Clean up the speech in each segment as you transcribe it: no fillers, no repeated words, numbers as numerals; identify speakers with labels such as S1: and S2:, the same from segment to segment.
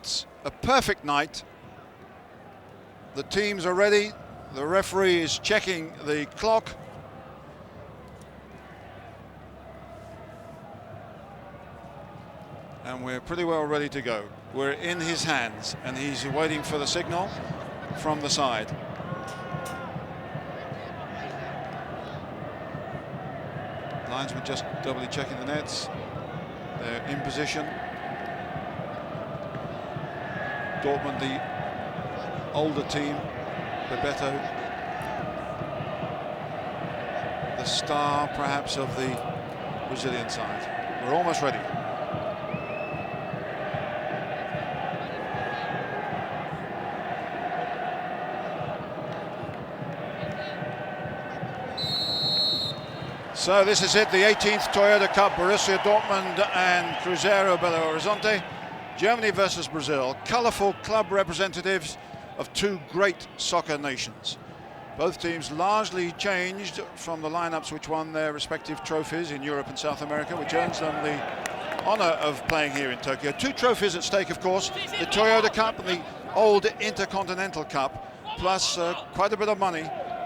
S1: It's a perfect night. The teams are ready. The referee is checking the clock. And we're pretty well ready to go. We're in his hands, and he's waiting for the signal from the side. Linesman just doubly checking the nets. They're in position. Dortmund, the older team. Bebeto, the star perhaps of the Brazilian side. We're almost ready. So this is it, the 18th Toyota Cup, Borussia Dortmund and Cruzeiro Belo Horizonte. Germany versus Brazil, colourful club representatives of two great soccer nations. Both teams largely changed from the lineups which won their respective trophies in Europe and South America, which earns them the honour of playing here in Tokyo. Two trophies at stake, of course, the Toyota Cup and the old Intercontinental Cup, plus quite a bit of money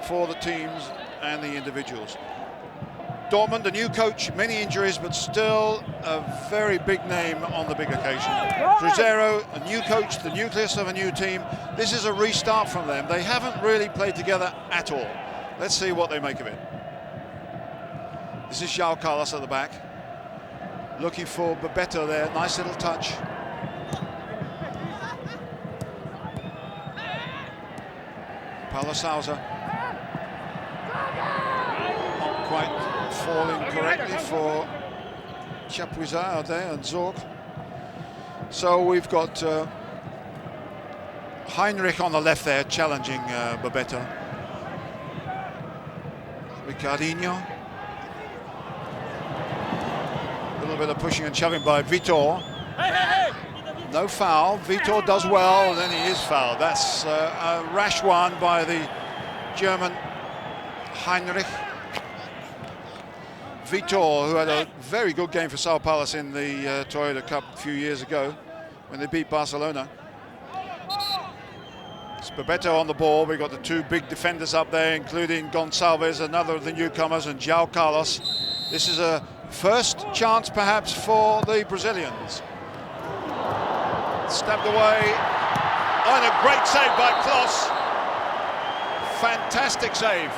S1: for the teams and the individuals. Dortmund, a new coach, many injuries, but still a very big name on the big occasion. Cruzeiro, a new coach, the nucleus of a new team. This is a restart from them. They haven't really played together at all. Let's see what they make of it. This is João Carlos at the back. Looking for Bebeto there, nice little touch. Paulo Sousa. Not quite falling correctly for Chapuisat out there and Zorc. So we've got Heinrich on the left there challenging Bebeto. Ricardinho. A little bit of pushing and shoving by Vitor. No foul. Vitor does well, and then he is fouled. That's a rash one by the German Heinrich. Vitor, who had a very good game for Sao Paulo in the Toyota Cup a few years ago when they beat Barcelona. It's Bebeto on the ball. We've got the two big defenders up there, including Gonçalves, another of the newcomers, and João Carlos. This is a first chance, perhaps, for the Brazilians. Stabbed away. Oh, and a great save by Klose. Fantastic save.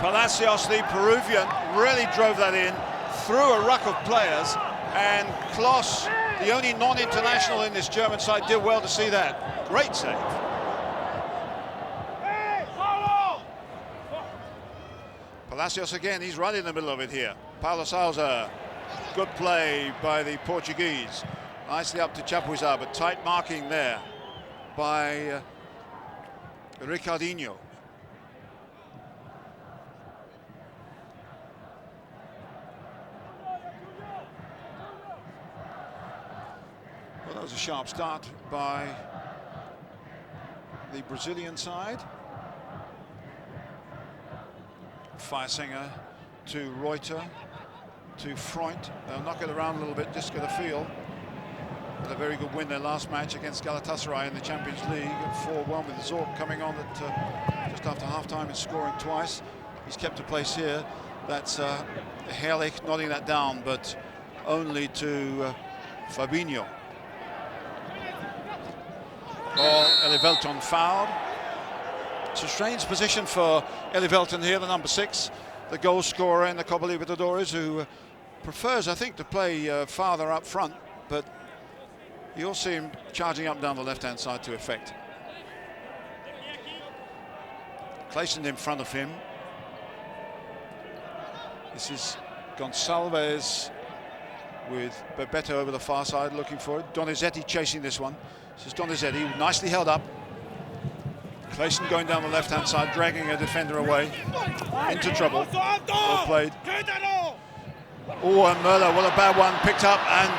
S1: Palacios, the Peruvian, really drove that in through a ruck of players, and Klose, the only non-international in this German side, did well to see that. Great save. Palacios again, he's right in the middle of it here. Paulo Sousa, good play by the Portuguese. Nicely up to Chapuisat, but tight marking there by Ricardinho. Well, that was a sharp start by the Brazilian side. Feisinger to Reuter to Freund. They'll knock it around a little bit, just get a feel. Had a very good win their last match against Galatasaray in the Champions League. 4-1 with Zorc coming on at just after half-time and scoring twice. He's kept a place here. That's Herrlich nodding that down, but only to Fabinho. Eli Velton fouled. It's a strange position for Eli Velton here, the number 6, the goal scorer in the Copa Libertadores, who prefers, I think, to play farther up front, but you'll see him charging up down the left-hand side to effect. Clayson in front of him. This is Gonçalves with Bebeto over the far side looking for it. Donizetti chasing this one. This is Donizetti, nicely held up. Clayson going down the left-hand side, dragging a defender away into trouble. Well played. Oh, and Möller, what a bad one, picked up and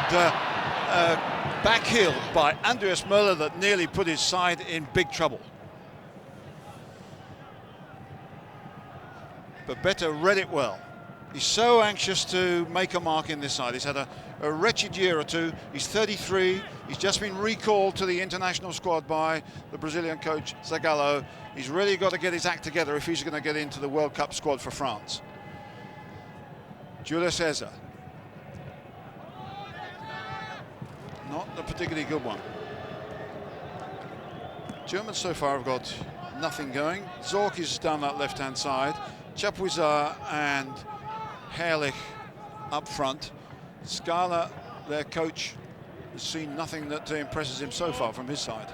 S1: backheeled by Andreas Möller that nearly put his side in big trouble. Bebeto read it well. He's so anxious to make a mark in this side. He's had a a wretched year or two. He's 33. He's just been recalled to the international squad by the Brazilian coach Zagallo. He's really got to get his act together if he's going to get into the World Cup squad for France. Julio Cesar. Not a particularly good one. Germans so far have got nothing going. Zorc is down that left-hand side. Chapuisat and Herrlich up front. Scala, their coach, has seen nothing that impresses him so far from his side.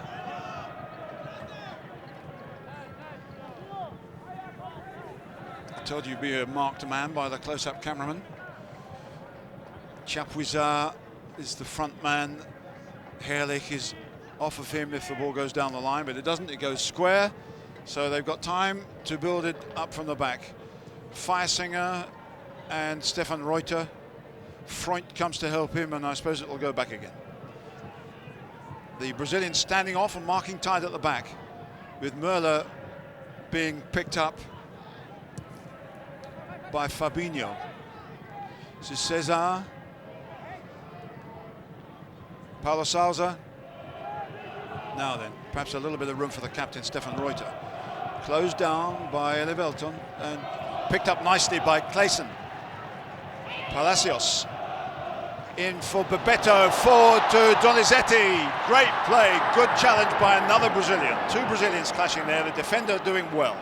S1: I told you you'd be a marked man by the close-up cameraman. Chapuisat is the front man. Herrlich is off of him if the ball goes down the line, but it doesn't, it goes square. So they've got time to build it up from the back. Feiersinger and Stefan Reuter. Freund comes to help him, and I suppose it will go back again. The Brazilians standing off and marking tight at the back, with Müller being picked up by Fabinho. This is Cesar. Paulo Sousa. Now then, perhaps a little bit of room for the captain, Stefan Reuter. Closed down by Elivelton and picked up nicely by Clayson. Palacios in for Bebeto, forward to Donizetti. Great play, good challenge by another Brazilian. Two Brazilians clashing there, the defender doing well.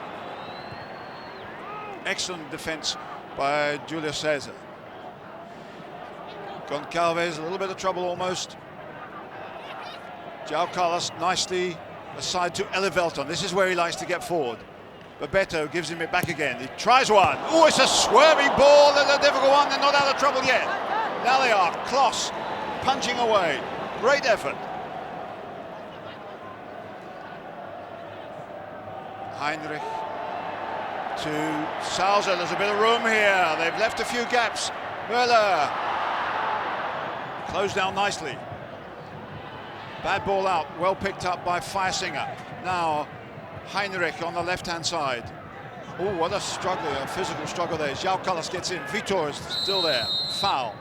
S1: Excellent defense by Julio Cesar. Goncalves, a little bit of trouble almost. João Carlos nicely aside to Elivelton. This is where he likes to get forward. Bebeto gives him it back again. He tries one. Oh, it's a swerving ball and a difficult one. They're not out of trouble yet. Now they are. Kloss punching away. Great effort. Heinrich to Sousa. There's a bit of room here. They've left a few gaps. Müller closed down nicely. Bad ball out, well picked up by Feiersinger. Now Heinrich on the left-hand side. Oh, what a struggle, a physical struggle there. João Carlos gets in, Vitor is still there. Foul.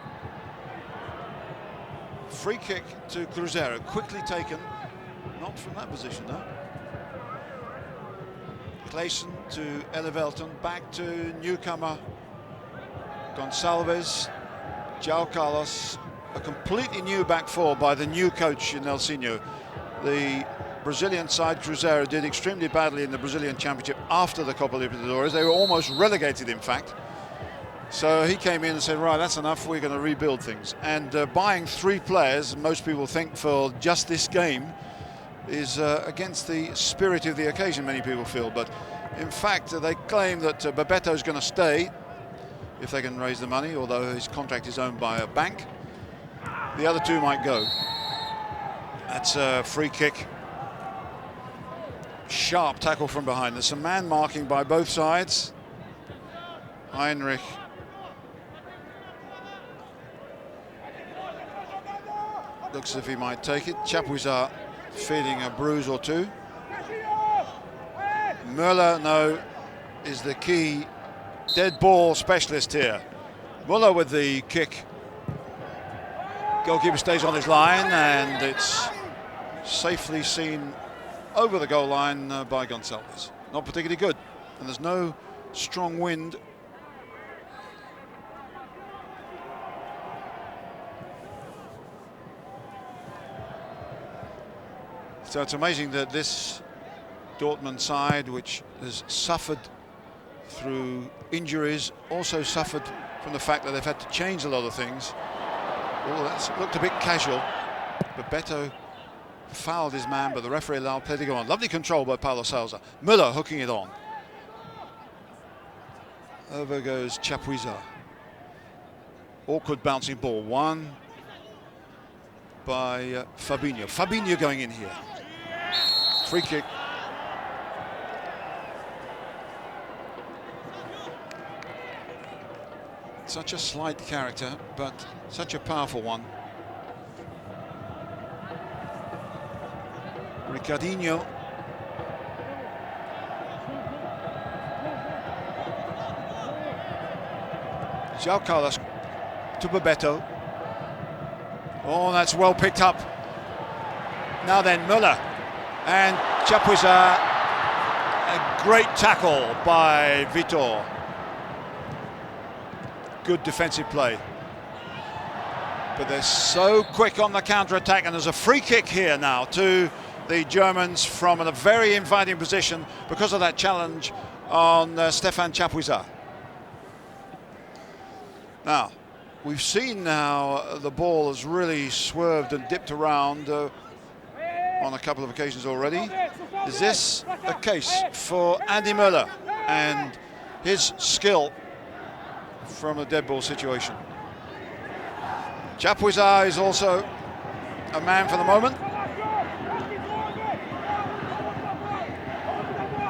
S1: Free kick to Cruzeiro, quickly taken. Not from that position, though. Clayson to Elivelton, back to newcomer Gonçalves, João Carlos. A completely new back four by the new coach Nelsinho. The Brazilian side, Cruzeiro, did extremely badly in the Brazilian Championship after the Copa Libertadores. They were almost relegated, in fact. So he came in and said, right, that's enough, we're going to rebuild things. And buying 3 players, most people think, for just this game is against the spirit of the occasion, many people feel. But in fact, they claim that Bebeto is going to stay if they can raise the money, although his contract is owned by a bank. The other 2 might go. That's a free kick. Sharp tackle from behind. There's some man marking by both sides. Heinrich. Looks as if he might take it. Chapuisat feeling a bruise or 2. Müller, no, is the key dead ball specialist here. Müller with the kick. Goalkeeper stays on his line, and it's safely seen over the goal line by Gonçalves. Not particularly good, and there's no strong wind. So it's amazing that this Dortmund side, which has suffered through injuries, also suffered from the fact that they've had to change a lot of things. Oh, that's looked a bit casual. Bebeto fouled his man, but the referee allowed play to go on. Lovely control by Paulo Sousa. Müller hooking it on. Over goes Chapuisat. Awkward bouncing ball. One by Fabinho. Fabinho going in here. Free kick. Such a slight character, but such a powerful one. Ricardinho. João Carlos to Bebeto. Oh, that's well picked up. Now then, Müller and Chapuisat. A great tackle by Vitor. Good defensive play. But they're so quick on the counter-attack, and there's a free kick here now to the Germans from a very inviting position because of that challenge on Stefan Chapuisat. Now, we've seen now the ball has really swerved and dipped around on a couple of occasions already. Is this a case for Andy Müller and his skill from a dead ball situation? Chapuisat is also a man for the moment.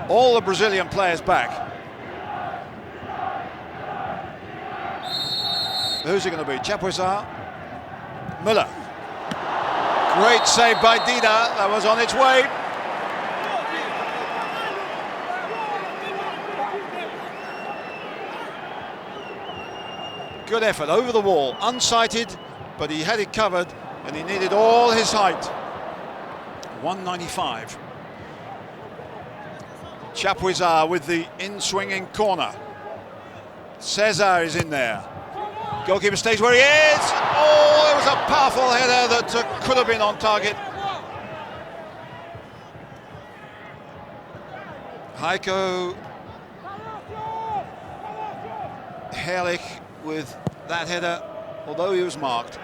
S1: All the Brazilian players back. Who's it going to be? Chapuisat, Müller. Great save by Dida. That was on its way. Good effort over the wall, unsighted, but he had it covered and he needed all his height. 195. Chapuisat with the in-swinging corner. Cesar is in there. Goalkeeper stays where he is. Oh, it was a powerful header that could have been on target. Heiko Herrlich with that header, although he was marked.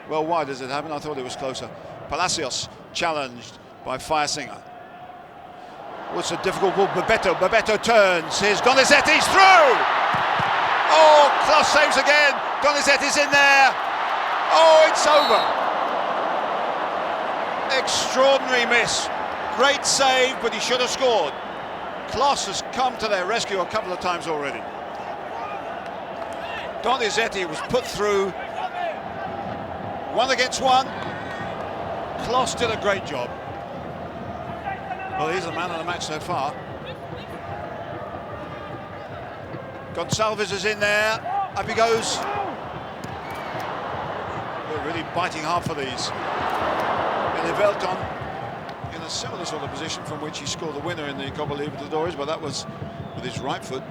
S1: Well, why does it happen? I thought it was closer. Palacios challenged by Feiersinger. What's a difficult ball? Bebeto turns. Here's Donizetti's through! Oh, Klaus saves again. Donizetti's in there. Oh, it's over. Extraordinary miss. Great save, but he should have scored. Klaus has come to their rescue a couple of times already. Donizetti was put through. 1 against 1. Klaus did a great job. Well, he's the man of the match so far. Gonçalves is in there. Up he goes. They're really biting hard for these. And Velton in a similar sort of position from which he scored the winner in the Copa Libertadores, but that was with his right foot.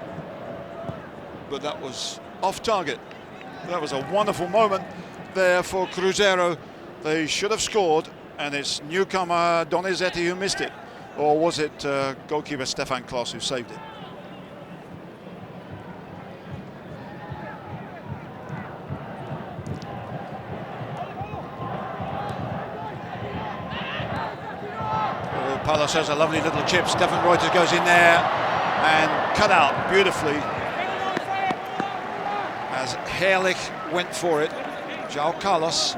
S1: But that was off target. That was a wonderful moment there for Cruzeiro. They should have scored, and it's newcomer Donizetti who missed it. Or was it goalkeeper Stefan Klaus who saved it? Oh, Palos has a lovely little chip. Stefan Reuters goes in there and cut out beautifully as Herrlich went for it. João Carlos.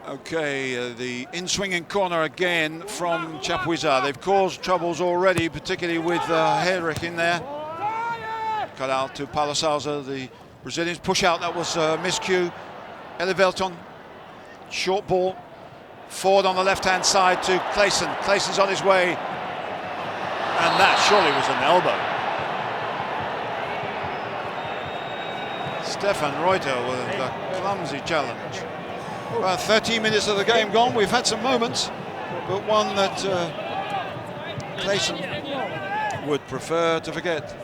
S1: Okay, the in-swinging corner again from Chapuisat. They've caused troubles already, particularly with Herrlich in there. Cut out to Palasauza, the Brazilians. Push out, that was a miscue. Velton, short ball. Forward on the left-hand side to Clayson. Clayson's on his way. And that surely was an elbow. Stefan Reuter with a clumsy challenge. About 13 minutes of the game gone. We've had some moments, but one that Clayson would prefer to forget.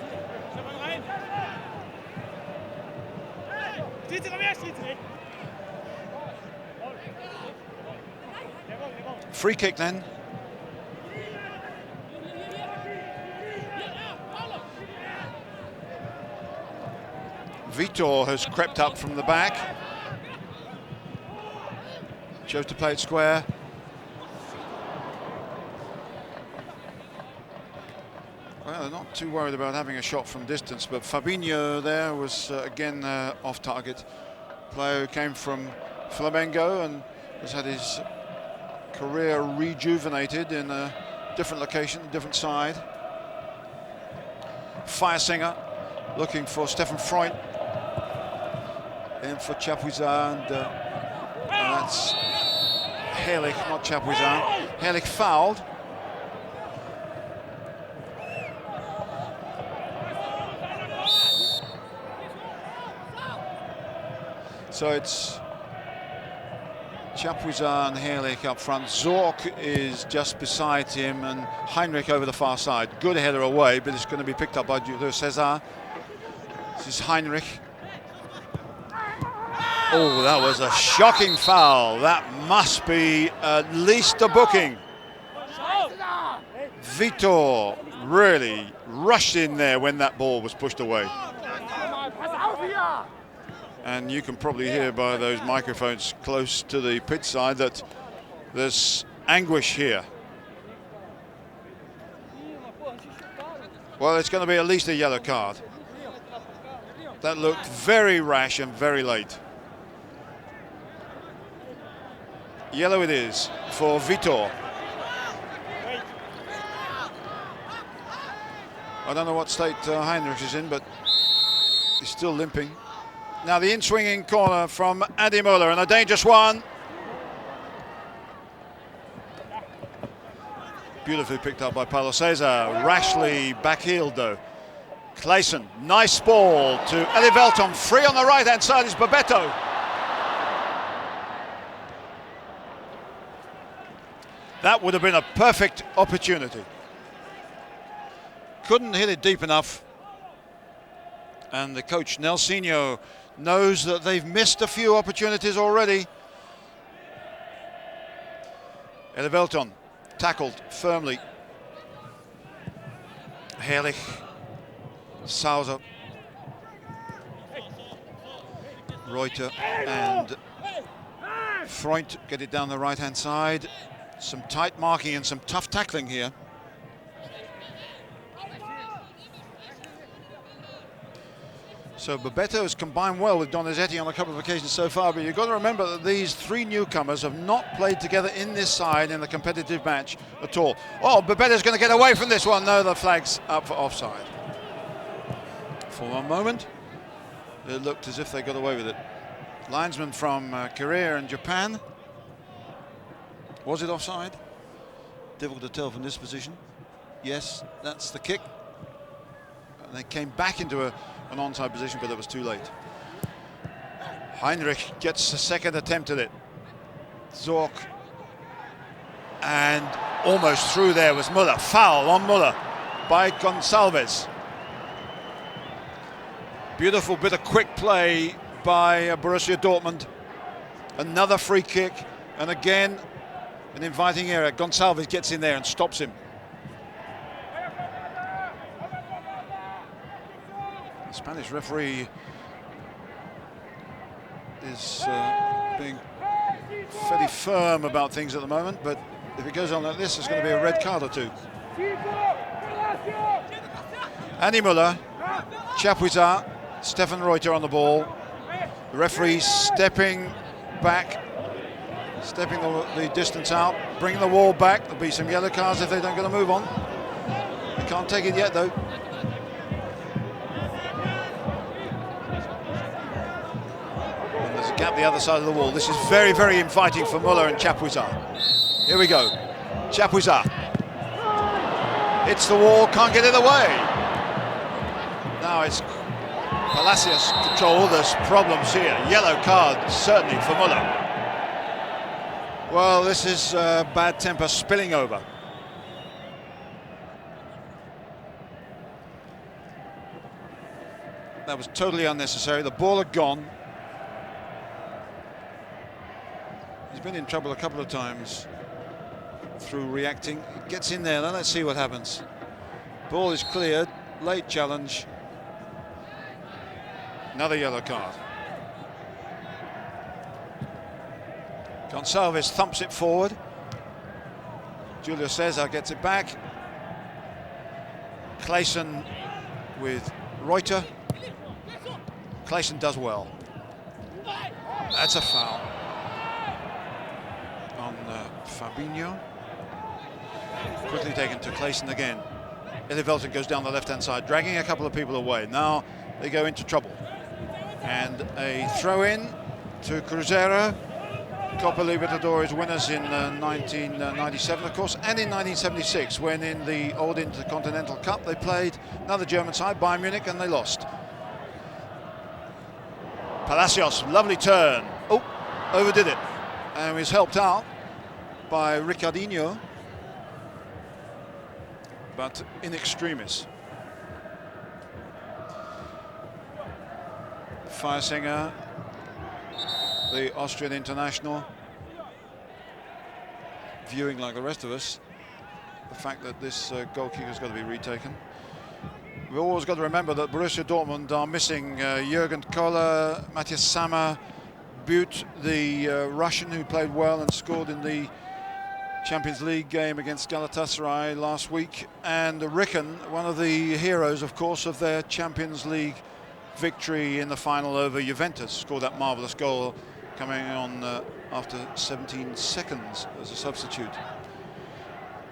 S1: Free kick then. Vitor has crept up from the back. Chose to play it square. Well, they're not too worried about having a shot from distance, but Fabinho there was again off target. Player who came from Flamengo and has had his career rejuvenated in a different location, different side. Feiersinger looking for Stefan Freund. In for Chapuisat, and that's Herrlich, not Chapuisat. Herlich fouled. So it's Chapuisat and Herlich up front. Zorc is just beside him, and Heinrich over the far side. Good header away, but it's going to be picked up by Julio César. This is Heinrich. Oh, that was a shocking foul. That must be at least a booking. Vitor really rushed in there when that ball was pushed away. And you can probably hear by those microphones close to the pitch side that there's anguish here. Well, it's going to be at least a yellow card. That looked very rash and very late. Yellow it is for Vitor. I don't know what state Heinrich is in, but he's still limping. Now the in-swinging corner from Andy Möller, and a dangerous one. Beautifully picked up by Paulo César. Rashly backheeled though. Clayson, nice ball to Elivelton. Free on the right-hand side is Bebeto. That would have been a perfect opportunity. Couldn't hit it deep enough. And the coach, Nelsinho, knows that they've missed a few opportunities already. Elivelton tackled firmly. Herlich, Sousa, Reuter and Freund get it down the right-hand side. Some tight marking and some tough tackling here. So Bebeto has combined well with Donizetti on a couple of occasions so far, but you've got to remember that these three newcomers have not played together in this side in a competitive match at all. Oh, Bebeto's going to get away from this one. No, the flag's up for offside. For one moment, it looked as if they got away with it. Linesman from Korea and Japan. Was it offside? Difficult to tell from this position. Yes, that's the kick. And they came back into an onside position, but it was too late. Heinrich gets a second attempt at it. Zorc. And almost through there was Müller. Foul on Müller by Gonçalves. Beautiful bit of quick play by Borussia Dortmund. Another free kick, and again an inviting error. Gonçalves gets in there and stops him. The Spanish referee is being fairly firm about things at the moment, but if it goes on like this, there's going to be a red card or two. Andy Müller, Chapuisat, Stefan Reuter on the ball. The referee stepping back, stepping the distance out, bringing the wall back. There'll be some yellow cards if they don't get a move on. They can't take it yet though. And there's a gap the other side of the wall. This is very, very inviting for Müller and Chapuisat. Here we go. Chapuisat hits the wall, can't get it away. Now it's Palacios control. There's problems here. Yellow card certainly for Müller. Well, this is bad temper spilling over. That was totally unnecessary. The ball had gone. He's been in trouble a couple of times through reacting. Gets in there, now let's see what happens. Ball is cleared, late challenge. Another yellow card. Gonçalves thumps it forward. Julio César gets it back. Clayson with Reuter. Clayson does well. That's a foul on Fabinho. Quickly taken to Clayson again. Elivelton goes down the left-hand side, dragging a couple of people away. Now they go into trouble. And a throw-in to Cruzeiro. Copa Libertadores winners in 1997, of course, and in 1976, when in the old Intercontinental Cup they played another German side, Bayern Munich, and they lost. Palacios, lovely turn. Oh, overdid it. And was helped out by Ricardinho, but in extremis. Feiersinger, the Austrian international, viewing like the rest of us the fact that this goalkeeper's got to be retaken. We've always got to remember that Borussia Dortmund are missing Jürgen Kohler, Matthias Sammer, Butt, the Russian who played well and scored in the Champions League game against Galatasaray last week, and Ricken, one of the heroes, of course, of their Champions League victory in the final over Juventus, scored that marvellous goal coming on after 17 seconds as a substitute.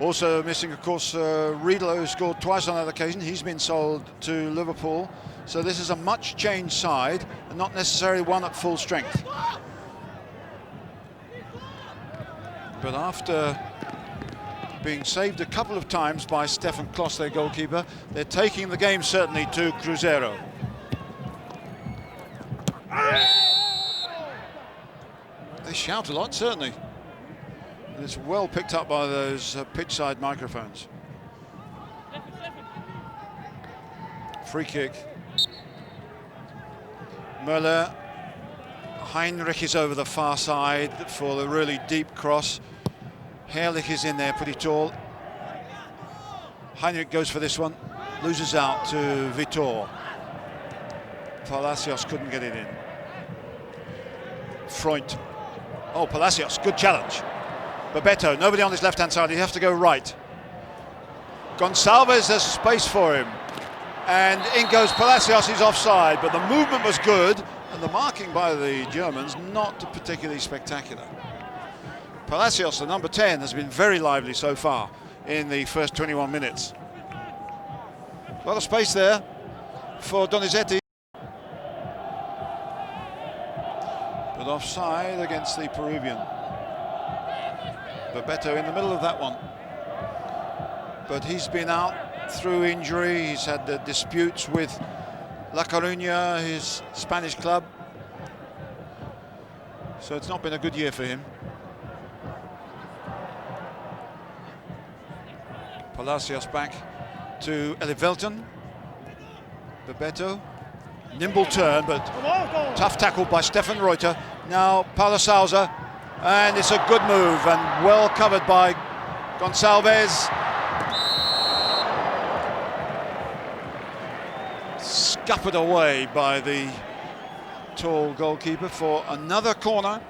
S1: Also missing, of course, Riedler, who scored twice on that occasion. He's been sold to Liverpool. So this is a much changed side, and not necessarily one at full strength. But after being saved a couple of times by Stefan Klos, their goalkeeper, they're taking the game certainly to Cruzeiro. They shout a lot, certainly. And it's well picked up by those pitch-side microphones. Free kick. Möller. Heinrich is over the far side for the really deep cross. Herrlich is in there pretty tall. Heinrich goes for this one. Loses out to Vitor. Palacios couldn't get it in. Freund. Oh, Palacios, good challenge. Bebeto, nobody on his left-hand side, he has to go right. Gonçalves, there's space for him. And in goes Palacios, he's offside, but the movement was good, and the marking by the Germans not particularly spectacular. Palacios, the number 10, has been very lively so far in the first 21 minutes. A lot of space there for Donizetti. But offside against the Peruvian. Bebeto in the middle of that one. But he's been out through injury. He's had disputes with La Coruña, his Spanish club. So it's not been a good year for him. Palacios back to Elivelton. Bebeto. Nimble turn, but tough tackle by Stefan Reuter. Now Paulo Sousa, and it's a good move and well covered by Gonçalves. Scuppered away by the tall goalkeeper for another corner.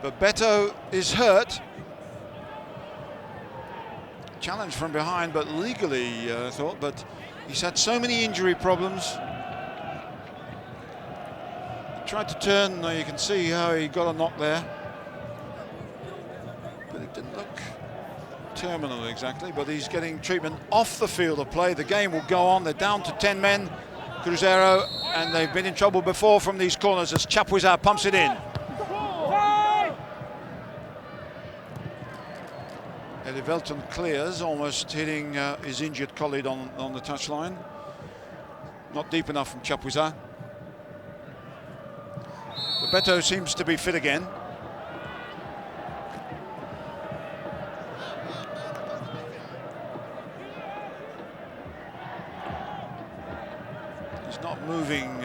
S1: Bebeto is hurt. Challenge from behind, but legally, I thought, but he's had so many injury problems. Tried to turn, you can see how he got a knock there. But it didn't look terminal exactly, but he's getting treatment off the field of play. The game will go on. They're down to 10 men, Cruzeiro, and they've been in trouble before from these corners as Chapuisat pumps it in. Elivelton clears, almost hitting his injured colleague on the touchline. Not deep enough from Chapuisat. Bebeto seems to be fit again. He's not moving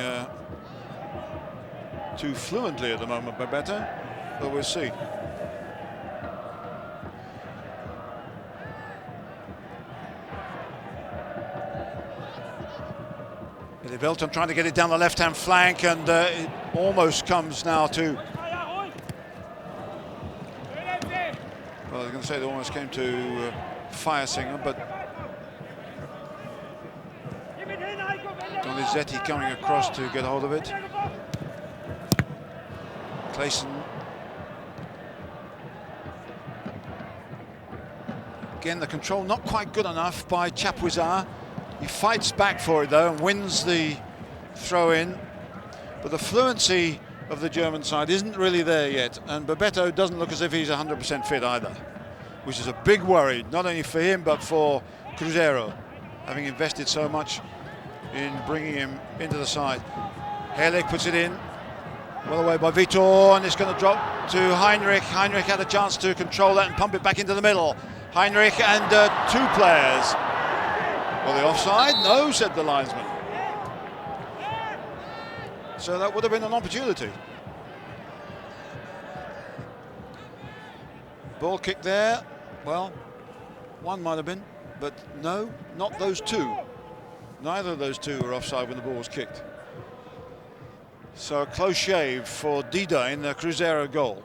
S1: too fluently at the moment, Bebeto, but we'll see. Elivelton trying to get it down the left-hand flank, and it almost comes now to... Well, I was going to say it almost came to Feiersinger, but Donizetti coming across to get hold of it. Clayson. Again, the control not quite good enough by Chapuisat. He fights back for it though and wins the throw-in. But the fluency of the German side isn't really there yet, and Bebeto doesn't look as if he's 100% fit either, which is a big worry, not only for him but for Cruzeiro, having invested so much in bringing him into the side. Herlich puts it in, well away by Vitor, and it's going to drop to Heinrich. Heinrich had a chance to control that and pump it back into the middle. Heinrich and 2 players. Well, the offside? No, said the linesman. So that would have been an opportunity. Ball kick there. Well, one might have been, but no, not those 2. Neither of those 2 were offside when the ball was kicked. So a close shave for Dida in the Cruzeiro goal.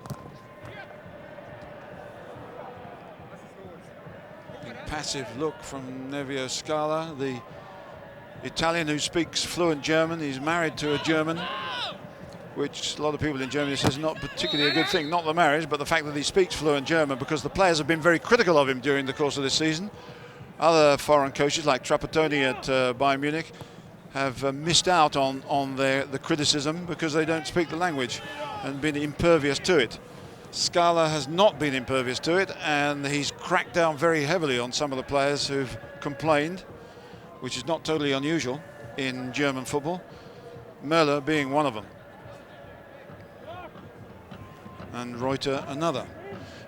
S1: Passive look from Nevio Scala, the Italian who speaks fluent German. He's married to a German, which a lot of people in Germany says is not particularly a good thing. Not the marriage, but the fact that he speaks fluent German, because the players have been very critical of him during the course of this season. Other foreign coaches like Trapattoni at Bayern Munich have missed out on the criticism because they don't speak the language and been impervious to it. Scala has not been impervious to it, and he's cracked down very heavily on some of the players who've complained, which is not totally unusual in German football, Möller being one of them, and Reuter another.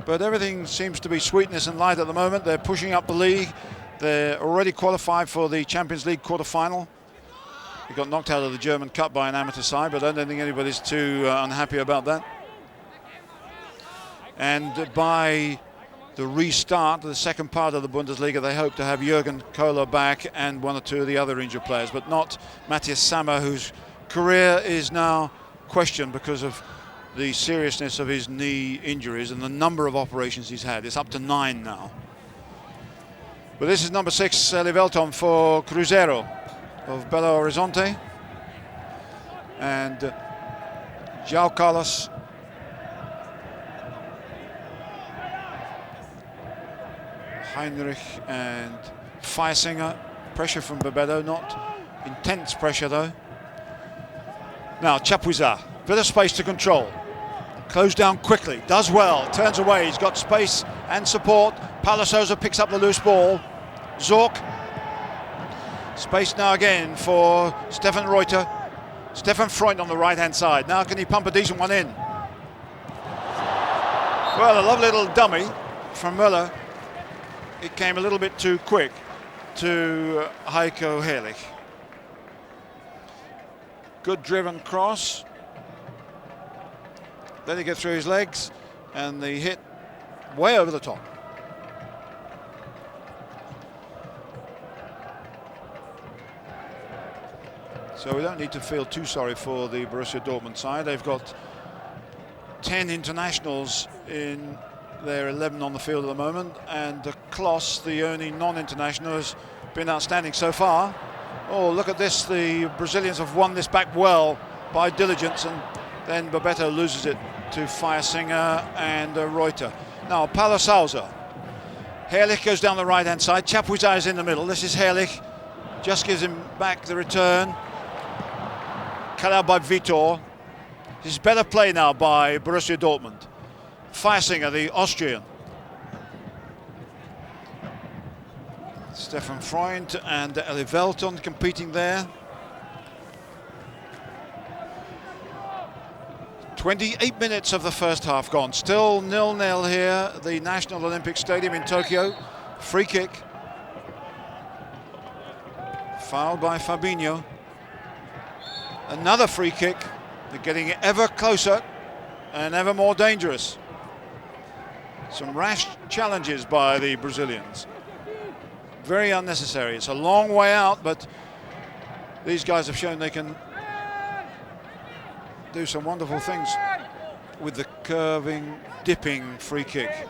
S1: But everything seems to be sweetness and light at the moment. They're pushing up the league. They're already qualified for the Champions League quarter-final. They got knocked out of the German Cup by an amateur side, but I don't think anybody's too unhappy about that. And by the restart, the second part of the Bundesliga, they hope to have Jürgen Kohler back and 1 or 2 of the other injured players, but not Matthias Sammer, whose career is now questioned because of the seriousness of his knee injuries and the number of operations he's had. It's up to 9 now. But this is number 6, Eli Velton for Cruzeiro of Belo Horizonte. And João Carlos Heinrich and Feisinger. Pressure from Bebeto, not intense pressure though. Now Chapuisat, bit of space to control. Closed down quickly, does well, turns away, he's got space and support. Paulo Sousa picks up the loose ball. Zorc. Space now again for Stefan Reuter. Stefan Freund on the right-hand side. Now can he pump a decent one in? Well, a lovely little dummy from Möller. It came a little bit too quick to Heiko Herlich. Good driven cross. Let it get through his legs, and the hit way over the top. So we don't need to feel too sorry for the Borussia Dortmund side. They've got 10 internationals in their 11 on the field at the moment, and Kloss, the only non-international, has been outstanding so far. Oh, look at this, the Brazilians have won this back well by diligence, and then Bebeto loses it to Feisinger and Reuter. Now Paulo Sousa. Herlich goes down the right-hand side, Chapuisat is in the middle. This is Herlich, just gives him back the return. Cut out by Vitor. This is better play now by Borussia Dortmund. Feisinger, the Austrian. Stefan Freund and Eli Velton competing there. 28 minutes of the first half gone. Still 0-0 here at the National Olympic Stadium in Tokyo. Free kick. Foul by Fabinho. Another free kick. They're getting ever closer and ever more dangerous. Some rash challenges by the Brazilians. Very unnecessary. It's a long way out, but these guys have shown they can do some wonderful things with the curving, dipping free kick.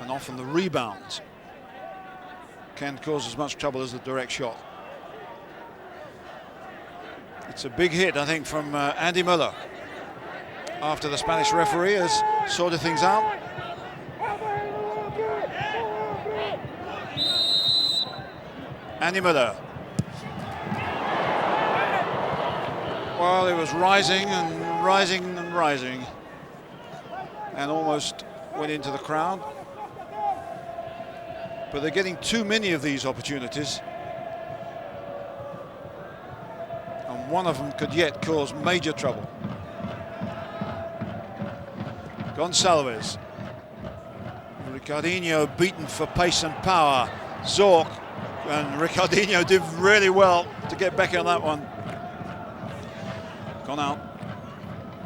S1: And often the rebounds can cause as much trouble as the direct shot. It's a big hit, I think, from Andy Möller after the Spanish referee has sorted things out. Andy Möller. Well, it was rising and rising and rising, and almost went into the crowd. But they're getting too many of these opportunities, and one of them could yet cause major trouble. Gonçalves. Ricardinho beaten for pace and power. Zorc, and Ricardinho did really well to get back on that one. Gone out.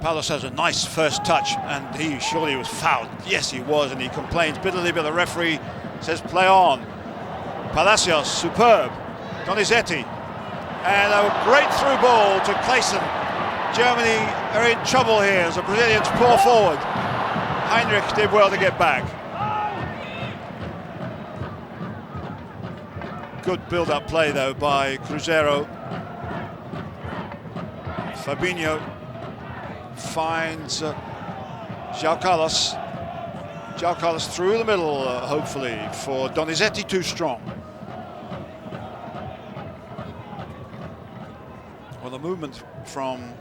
S1: Palos has a nice first touch, and he surely was fouled. Yes, he was, and he complains bitterly, but the referee says play on. Palacios, superb. Donizetti, and a great through ball to Clayson. Germany are in trouble here as the Brazilians pour forward. Heinrich did well to get back. Good build-up play though by Cruzeiro. Fabinho finds João Carlos. João Carlos through the middle, hopefully, for Donizetti, too strong. Well, the movement from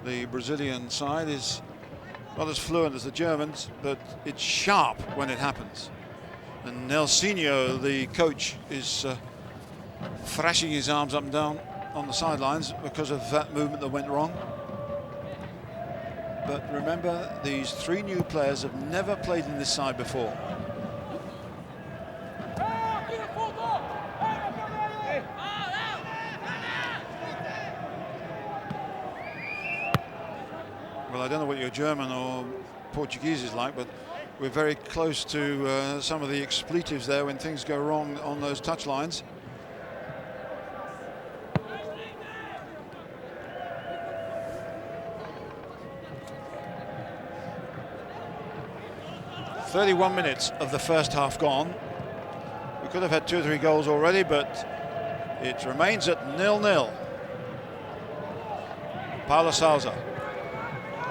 S1: the Brazilian side is not as fluent as the Germans, but it's sharp when it happens. And Nelsinho, the coach, is thrashing his arms up and down on the sidelines because of that movement that went wrong. But remember, these three new players have never played in this side before. Well, I don't know what your German or Portuguese is like, but we're very close to some of the expletives there when things go wrong on those touch lines. "31 minutes of the first half gone. We could have had 2 or 3 goals already, but it remains at 0-0. Paulo Sousa,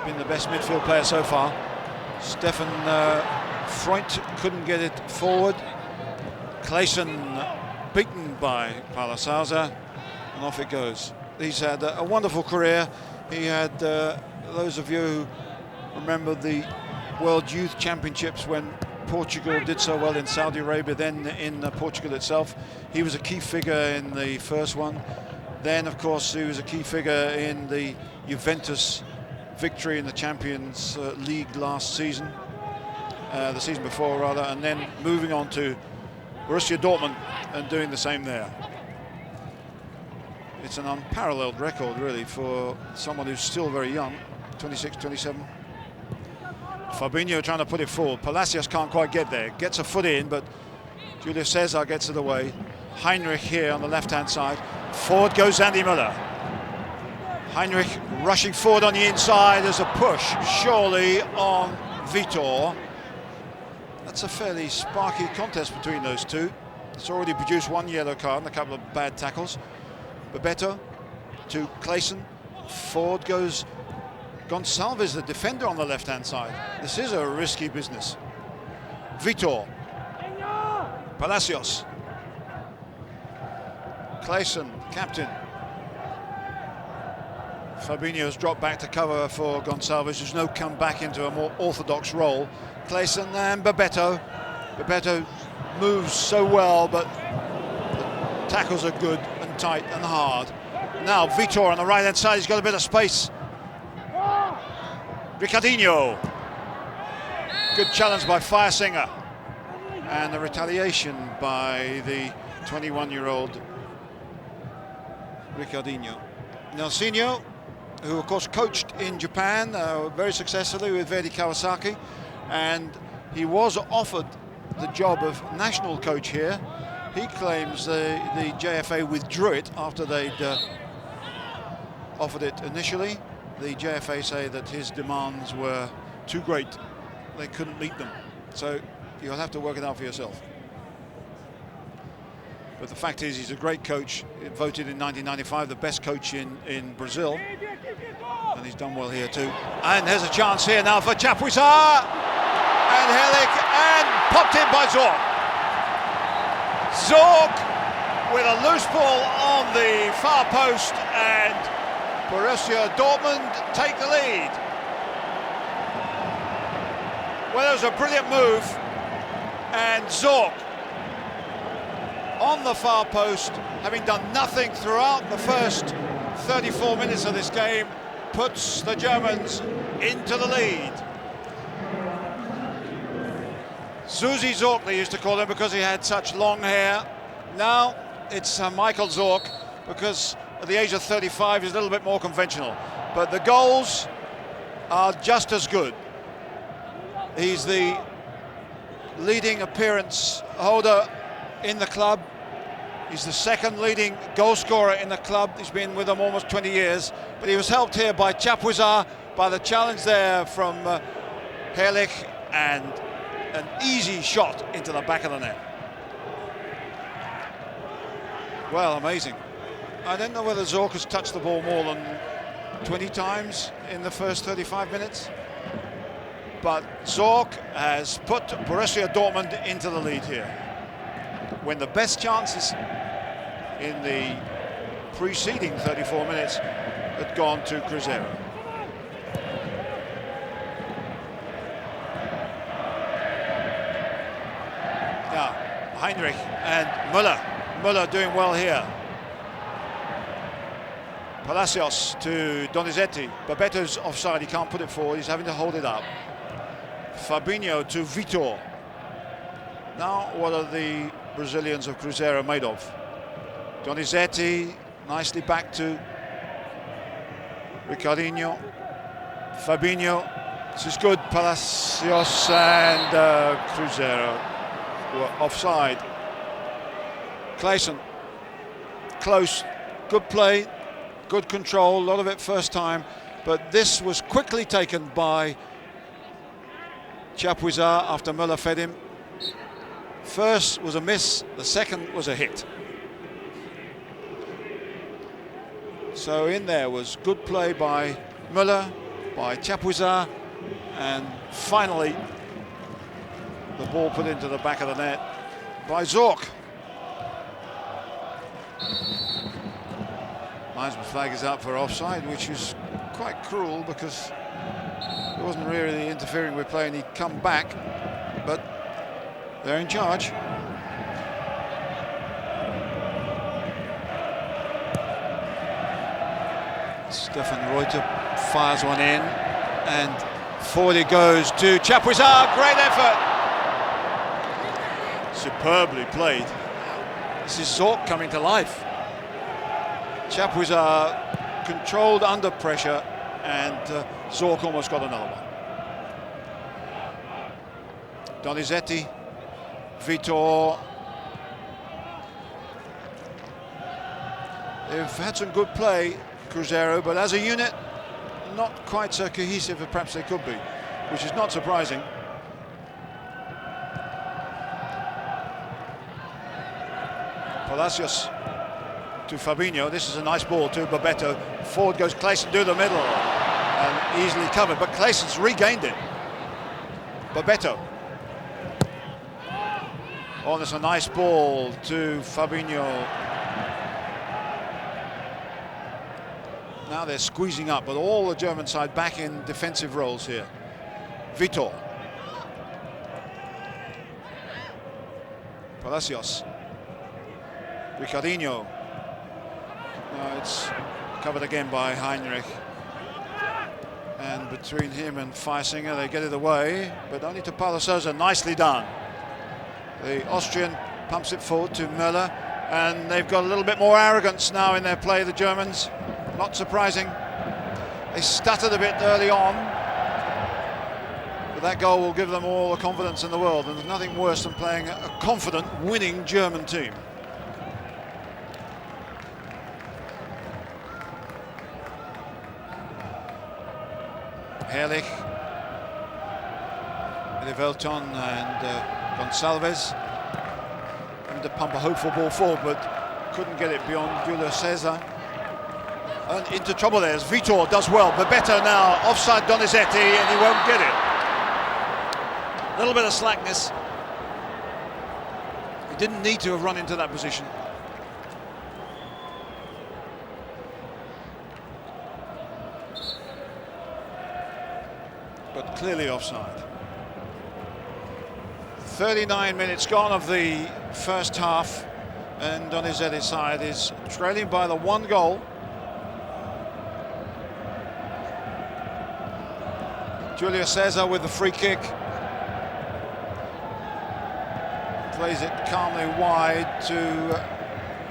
S1: been the best midfield player so far. Stefan Freund couldn't get it forward. Clayson beaten by Paulo Sousa, and off it goes. He's had a wonderful career. He had, those of you who remember the World Youth Championships when Portugal did so well in Saudi Arabia, then in Portugal itself. He was a key figure in the first one. Then, of course, he was a key figure in the Juventus victory in the Champions League last season, the season before rather, and then moving on to Borussia Dortmund and doing the same there. It's an unparalleled record, really, for someone who's still very young, 26, 27. Fabinho trying to put it forward. Palacios can't quite get there. Gets a foot in, but Julio Cesar gets it away. Heinrich here on the left-hand side. Forward goes Andy Müller. Heinrich rushing forward on the inside. There's a push, surely, on Vitor. That's a fairly sparky contest between those two. It's already produced 1 yellow card and a couple of bad tackles. Bebeto to Clayson. Forward goes Gonçalves, the defender on the left-hand side. This is a risky business. Vitor. Palacios. Clayson, captain. Fabinho's dropped back to cover for Gonçalves, who's now come back into a more orthodox role. Clayson and Bebeto. Bebeto moves so well, but the tackles are good and tight and hard. Now Vitor on the right-hand side, he's got a bit of space. Ricardinho. Good challenge by Firesinger. And the retaliation by the 21-year-old Ricardinho. Nelsinho, who of course coached in Japan very successfully with Verdy Kawasaki, and he was offered the job of national coach here. He claims the JFA withdrew it after they'd offered it initially. The JFA say that his demands were too great. They couldn't meet them. So you'll have to work it out for yourself. But the fact is, he's a great coach. Voted in 1995 the best coach in Brazil. And he's done well here too. And there's a chance here now for Chapuisat. And Helik, and popped in by Zorc. Zorc with a loose ball on the far post, and Borussia Dortmund take the lead. Well, that was a brilliant move, and Zorc on the far post, having done nothing throughout the first 34 minutes of this game, puts the Germans into the lead. Susi Zorc, they used to call him because he had such long hair. Now it's Michael Zorc, because at the age of 35 he's a little bit more conventional. But the goals are just as good. He's the leading appearance holder in the club. He's the second leading goal scorer in the club. He's been with them almost 20 years. But he was helped here by Chapuisat, by the challenge there from Herrlich, and an easy shot into the back of the net. Well, amazing. I don't know whether Zorc has touched the ball more than 20 times in the first 35 minutes. But Zorc has put Borussia Dortmund into the lead here, when the best chances in the preceding 34 minutes had gone to Cruzeiro. Now, Heinrich and Müller doing well here. Palacios to Donizetti. Babetto's offside, he can't put it forward, he's having to hold it up. Fabinho to Vitor. Now, what are the Brazilians of Cruzeiro made of? Donizetti, nicely back to Ricardinho. Fabinho, this is good. Palacios and Cruzeiro were offside. Clayson, close, good play, good control, a lot of it first time, but this was quickly taken by Chapuisat after Müller fed him. First was a miss, the second was a hit. So in there was good play by Müller, by Chapuisat, and finally the ball put into the back of the net by Zorc. Linesman's flag is up for offside, which is quite cruel because he wasn't really interfering with play and he'd come back, but they're in charge. Stefan Reuter fires one in, and forward it goes to Chapuisat. Great effort! Superbly played. This is Zorc coming to life. Chapuisat controlled under pressure, and Zorc almost got another one. Donizetti, Vitor. They've had some good play, Cruzeiro, but as a unit, not quite so cohesive as perhaps they could be, which is not surprising. Palacios to Fabinho. This is a nice ball to Babetto. Forward goes Clayson to the middle, and easily covered, but Clayson's regained it. Babetto. Oh, there's a nice ball to Fabinho. Now they're squeezing up, but all the German side back in defensive roles here. Vitor. Palacios. Ricardinho. No, it's covered again by Heinrich. And between him and Feisinger, they get it away, but only to Paulo Sousa. Nicely done. The Austrian pumps it forward to Müller, and they've got a little bit more arrogance now in their play, the Germans. Not surprising. They stuttered a bit early on, but that goal will give them all the confidence in the world, and there's nothing worse than playing a confident, winning German team. Herrlich, Velton and Gonçalves, and to pump a hopeful ball forward, but couldn't get it beyond Julio Cesar. And into trouble there as Vitor does well. Babetto now offside Donizetti, and he won't get it. A little bit of slackness. He didn't need to have run into that position. but clearly offside. 39 minutes gone of the first half, and Donizetti's side is trailing by the 1 goal. Julio Cesar with the free kick. Plays it calmly wide to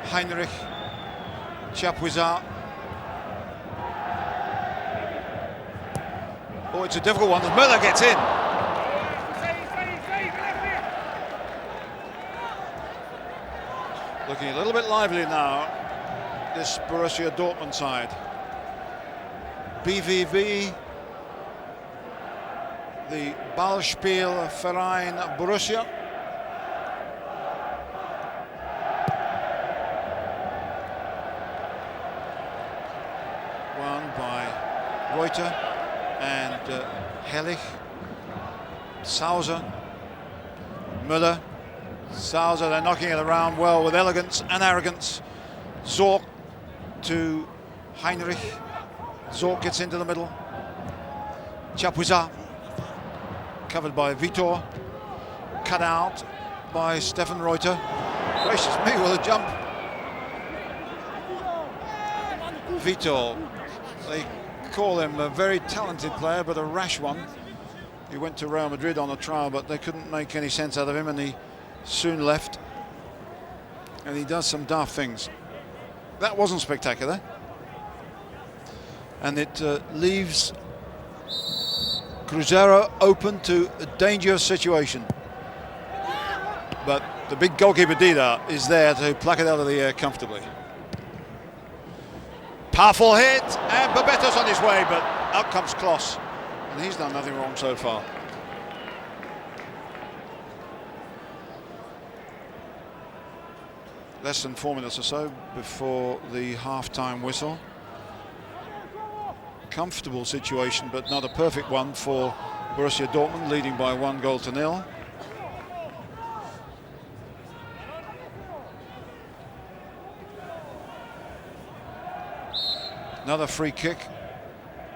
S1: Heinrich Chapuisat. Oh, it's a difficult one. Müller gets in. Looking a little bit lively now, this Borussia Dortmund side. BVB, the Ballspielverein Borussia. Won by Reuter and Hellich, Sauser, Müller. Sauser, they're knocking it around well with elegance and arrogance. Zorc to Heinrich. Zorc gets into the middle. Chapuisat, covered by Vitor. Cut out by Stefan Reuter. Gracious me, what a jump. Vitor, they call him a very talented player, but a rash one. He went to Real Madrid on a trial, but they couldn't make any sense out of him, and he soon left. And he does some daft things. That wasn't spectacular. And it leaves Cruzeiro open to a dangerous situation. But the big goalkeeper Dida is there to pluck it out of the air comfortably. Powerful hit, and Babetto's on his way, but out comes Klos, and he's done nothing wrong so far. Less than 4 minutes or so before the half-time whistle. Comfortable situation, but not a perfect one for Borussia Dortmund, leading by 1-0. Another free kick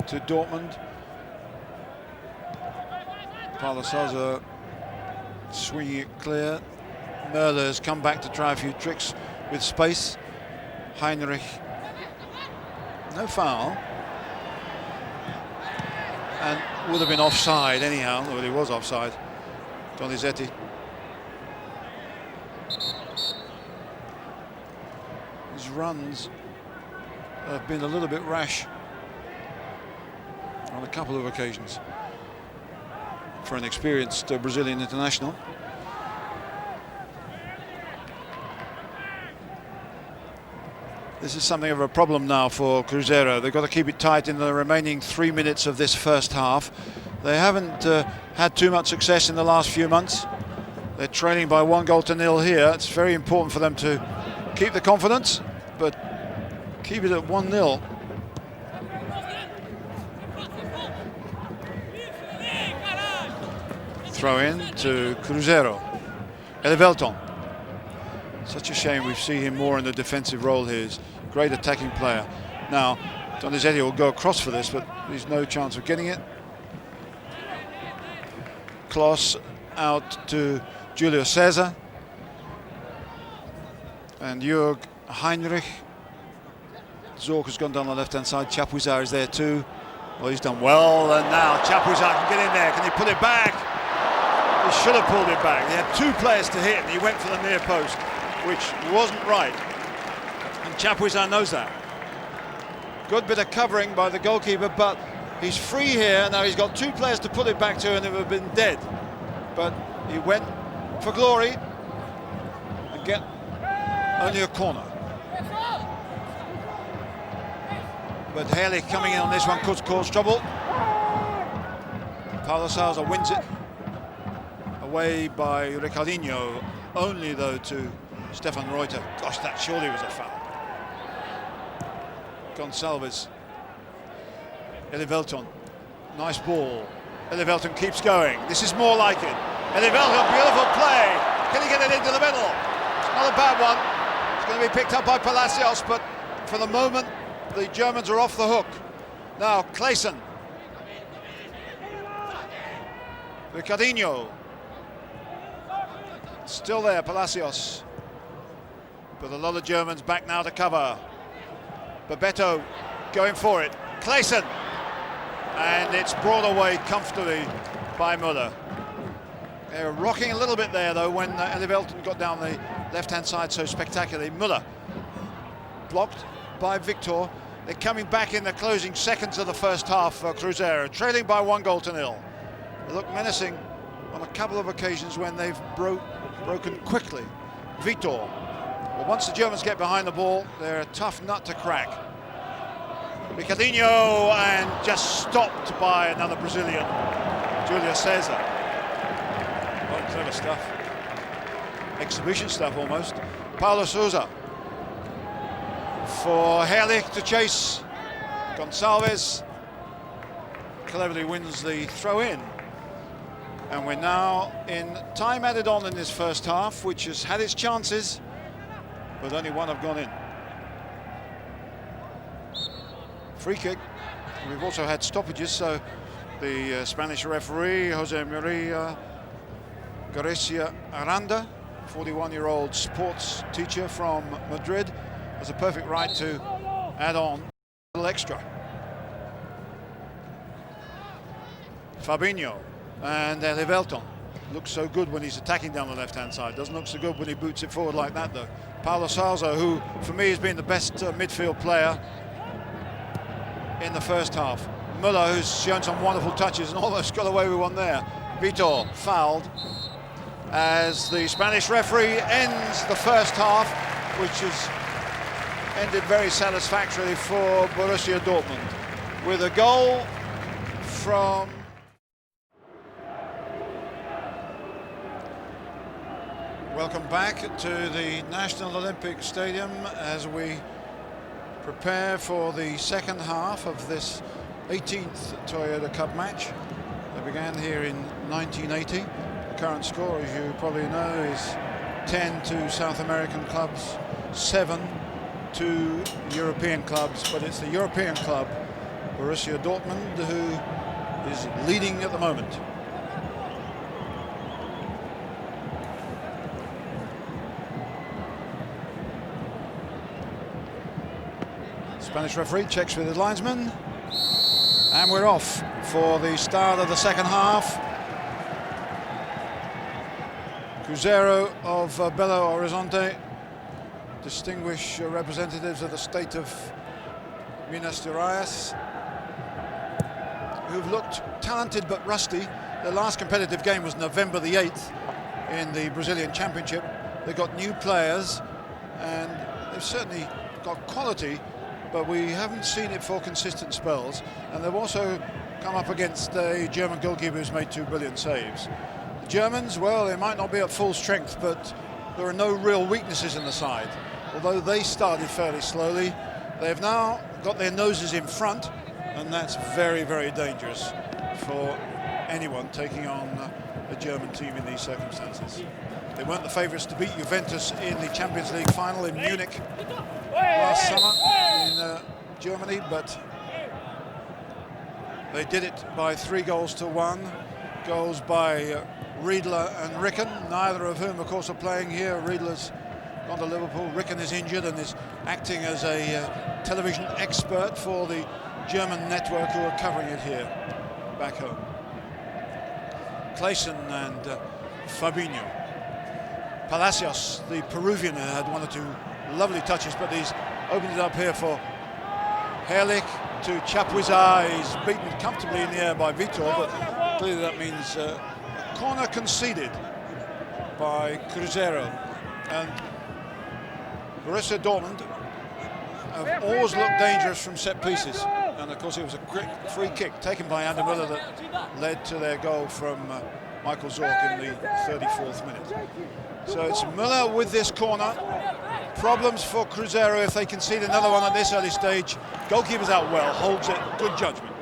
S1: to Dortmund. Paulo Sousa swinging it clear. Möller has come back to try a few tricks with space. Heinrich, no foul. And would have been offside anyhow, well, he was offside. Donizetti. His runs have been a little bit rash on a couple of occasions for an experienced Brazilian international. This is something of a problem now for Cruzeiro. They've got to keep it tight in the remaining 3 minutes of this first half. They haven't had too much success in the last few months. They're trailing by 1-0 here. It's very important for them to keep the confidence, but keep it at 1-0. Throw in to Cruzeiro. Elivelton. Such a shame we see him more in the defensive role here. He's a great attacking player. Now, Donizetti will go across for this, but there's no chance of getting it. Klos out to Julio Cesar. And Jörg Heinrich. Zorc has gone down the left-hand side. Chapuisat is there too. Well, he's done well, and now Chapuisat can get in there. Can he put it back? He should have pulled it back. He had 2 players to hit, and he went for the near post, which wasn't right. And Chapuisat knows that. Good bit of covering by the goalkeeper, but he's free here. Now he's got 2 players to put it back to, and it would have been dead. But he went for glory and get only a corner. But Haley coming in on this one could cause trouble. Paulo Sousa wins it. Away by Ricardinho, only though to Stefan Reuter. Gosh, that surely was a foul. Gonçalves. Elivelton. Nice ball. Elivelton keeps going. This is more like it. Elivelton, beautiful play. Can he get it into the middle? It's not a bad one. It's going to be picked up by Palacios, but for the moment, the Germans are off the hook. Now, Clayson. Ricardinho. Still there, Palacios. But a lot of Germans back now to cover. Bebeto going for it. Clayson. And it's brought away comfortably by Müller. They were rocking a little bit there though when Elivelton got down the left-hand side so spectacularly. Müller blocked by Victor. They're coming back in the closing seconds of the first half for Cruzeiro, trailing by 1-0. They look menacing on a couple of occasions when they've broken quickly. Victor. Well, once the Germans get behind the ball, they're a tough nut to crack. Ricardinho, and just stopped by another Brazilian, Julio Cesar. Oh, clever stuff. Exhibition stuff almost. Paulo Sousa. For Herrlich to chase. Gonçalves cleverly wins the throw-in. And we're now in time added on in this first half, which has had its chances, but only one have gone in. Free kick. We've also had stoppages, so the Spanish referee, Jose Maria Garcia Aranda, 41-year-old sports teacher from Madrid, has a perfect right to add on a little extra. Fabinho and Elivelton looks so good when he's attacking down the left-hand side. Doesn't look so good when he boots it forward like that, though. Paulo Sousa, who for me has been the best midfield player in the first half. Müller, who's shown some wonderful touches and almost got away with one there. Vitor fouled as the Spanish referee ends the first half, which has ended very satisfactorily for Borussia Dortmund with a goal from welcome back to the National Olympic Stadium as we prepare for the second half of this 18th Toyota Cup match. They began here in 1980. The current score, as you probably know, is 10 to South American clubs, 7 to European clubs, but it's the European club, Borussia Dortmund, who is leading at the moment. Spanish referee checks with his linesman, and we're off for the start of the second half. Cruzeiro of Belo Horizonte, distinguished representatives of the state of Minas Gerais, who've looked talented but rusty. Their last competitive game was November the 8th in the Brazilian Championship. They've got new players and they've certainly got quality, but we haven't seen it for consistent spells. And they've also come up against a German goalkeeper who's made 2 brilliant saves. The Germans, well, they might not be at full strength, but there are no real weaknesses in the side. Although they started fairly slowly, they've now got their noses in front, and that's very, very dangerous for anyone taking on a German team in these circumstances. They weren't the favourites to beat Juventus in the Champions League final in Munich last summer in Germany, but they did it by 3-1. Goals by Riedler and Ricken, neither of whom, of course, are playing here. Riedler's gone to Liverpool. Ricken is injured and is acting as a television expert for the German network who are covering it here back home. Clayson and Fabinho. Palacios, the Peruvian, had 1 or 2 lovely touches, but he's opened it up here for Herrlich to Chapuisat. He's beaten comfortably in the air by Vitor, but clearly that means a corner conceded by Cruzeiro. And Borussia Dortmund have always looked dangerous from set pieces, and of course it was a quick free kick taken by Ander Müller that led to their goal from Michael Zorc in the 34th minute. So it's Müller with this corner. Problems for Cruzeiro if they concede another one at this early stage. Goalkeeper's out well, holds it, good judgment.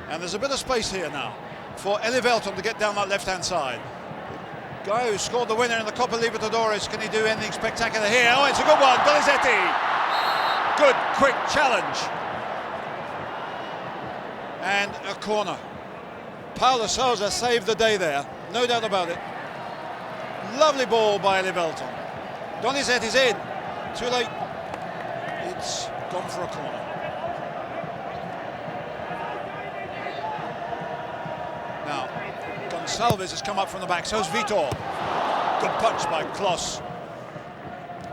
S1: And there's a bit of space here now for Elivelton to get down that left-hand side. The guy who scored the winner in the Copa Libertadores, can he do anything spectacular here? Oh, it's a good one, Donizetti! Good, quick challenge. And a corner. Paulo Sousa saved the day there. no doubt about it. Lovely ball by Elivelton. Donizetti's in. Too late. It's gone for a corner. Now, Gonçalves has come up from the back, so's Vitor. Good punch by Klos.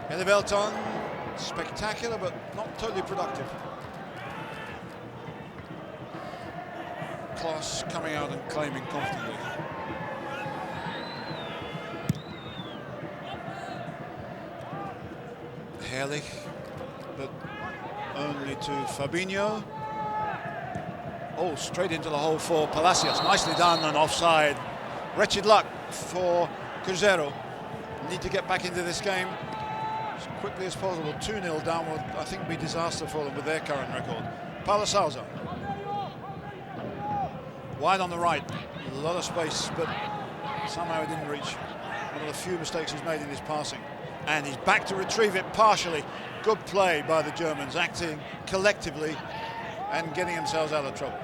S1: Elivelton, spectacular but not totally productive. Klos coming out and claiming confidently. Herrlich, but only to Fabinho. Oh, straight into the hole for Palacios. Nicely done and offside. Wretched luck for Cruzeiro. Need to get back into this game as quickly as possible. 2-0 down would, I think, be disaster for them with their current record. Paulo Sousa. Wide on the right. A lot of space, but somehow it didn't reach. One of the few mistakes he's made in his passing. And he's back to retrieve it partially. Good play by the Germans, acting collectively and getting themselves out of trouble.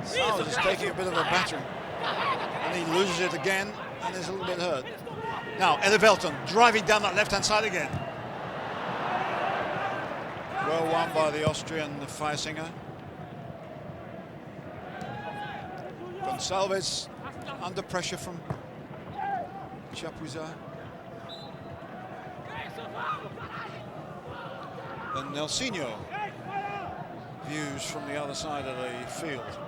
S1: Sousa is taking a bit of a battering. And he loses it again and is a little bit hurt. Now, Elivelton driving down that left-hand side again. Well won by the Austrian Feisinger. Gonçalves under pressure from Chapuisat. And Nelsinho views from the other side of the field,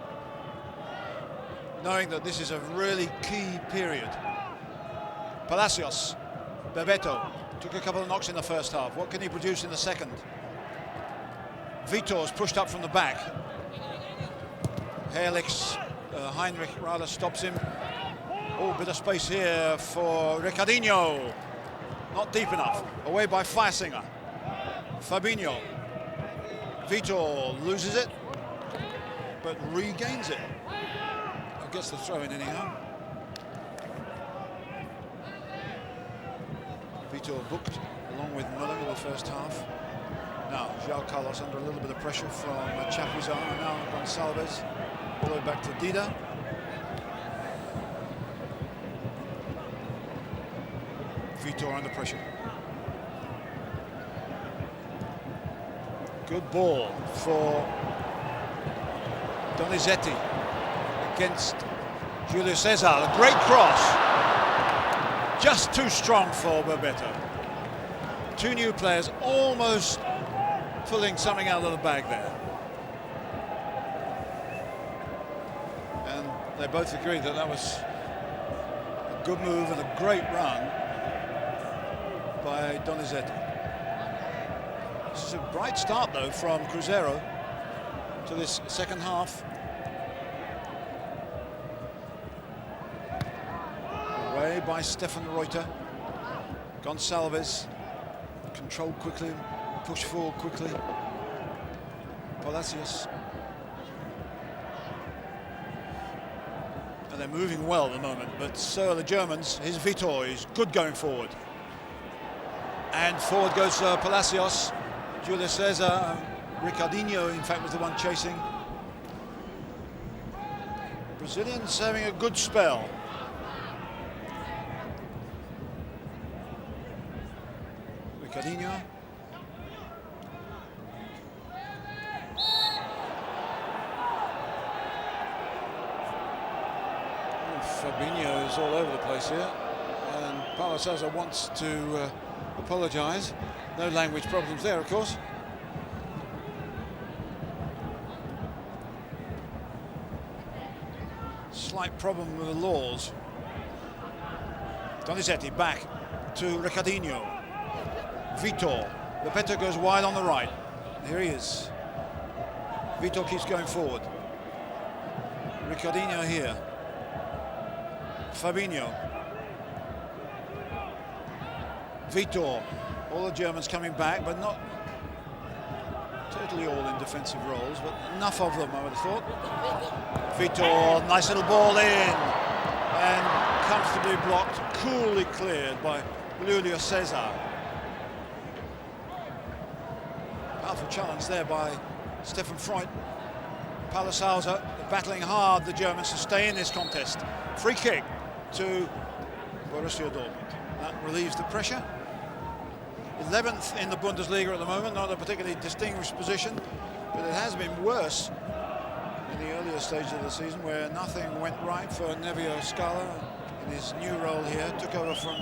S1: knowing that this is a really key period. Palacios, Bebeto took a couple of knocks in the first half. What can he produce in the second? Vitor's pushed up from the back. Herrlich's Heinrich rather stops him. Oh, bit of space here for Ricardinho. Not deep enough. Away by Feisinger. Fabinho. Vitor loses it, but regains it. Gets the throw in anyhow. Vitor booked along with Muller in the first half. Now, João Carlos under a little bit of pressure from Chapuisat, and now Gonçalves all the way back to Dida. Vitor under pressure. Good ball for Donizetti against Julio Cesar. A great cross. Just too strong for Bebeto. Two new players almost pulling something out of the bag there. And they both agree that that was a good move and a great run by Donizetti. This is a bright start, though, from Cruzeiro to this second half. Away by Stefan Reuter. Gonçalves controlled quickly, pushed forward quickly. Palacios. And they're moving well at the moment, but so are the Germans. Here's Vitor, he's good going forward. And forward goes Palacios. Julio Cesar, Ricardinho, in fact, was the one chasing. Brazilians having a good spell. Ricardinho. Fabinho is all over the place here. And Paulo Sousa wants to apologise. No language problems there, of course. Slight problem with the laws. Donizetti back to Ricardinho. Vitor. Bebeto goes wide on the right. Here he is. Vitor keeps going forward. Ricardinho here. Fabinho. Vitor. All the Germans coming back, but not totally all in defensive roles, but enough of them, I would have thought. Vitor, nice little ball in, and comfortably blocked, coolly cleared by Julio Cesar. Powerful challenge there by Stefan Freund. Palasalza battling hard, the Germans, to stay in this contest. Free kick to Borussia Dortmund. That relieves the pressure. 11th in the Bundesliga at the moment, not a particularly distinguished position, but it has been worse in the earlier stages of the season, where nothing went right for Nevio Scala in his new role here. Took over from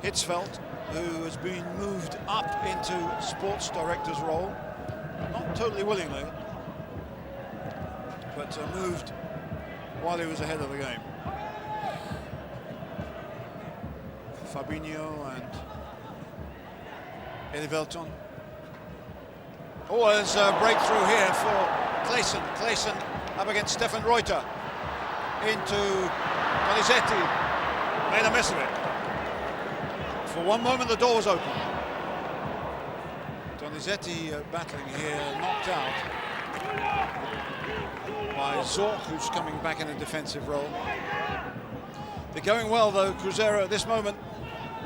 S1: Hitzfeld, who has been moved up into sports director's role, not totally willingly, but moved while he was ahead of the game. Fabinho and Elivelton. Oh, there's a breakthrough here for Clayson. Clayson up against Stefan Reuter. Into Donizetti. Made a mess of it. For one moment the door was open. Donizetti battling here, knocked out by Zorc, who's coming back in a defensive role. They're going well though, Cruzeiro at this moment.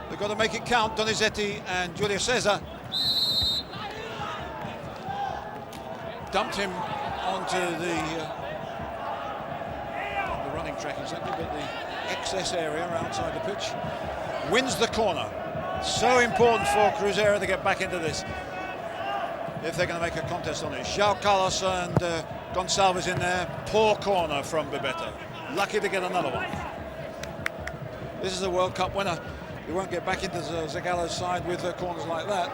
S1: They've got to make it count. Donizetti and Julio Cesar dumped him onto the running track exactly, but the excess area outside the pitch. Wins the corner. So important for Cruzeiro to get back into this if they're going to make a contest on it. João Carlos and Gonçalves in there. Poor corner from Bebeto. Lucky to get another one. This is a World Cup winner. He won't get back into Zagallo's side with corners like that.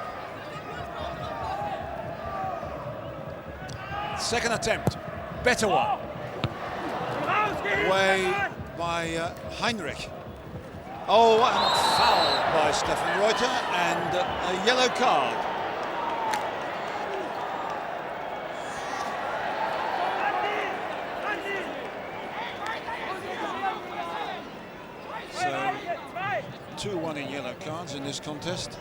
S1: Second attempt, better one. Away by Heinrich. Oh, and foul by Stefan Reuter, and a yellow card. So, 2-1 in yellow cards in this contest.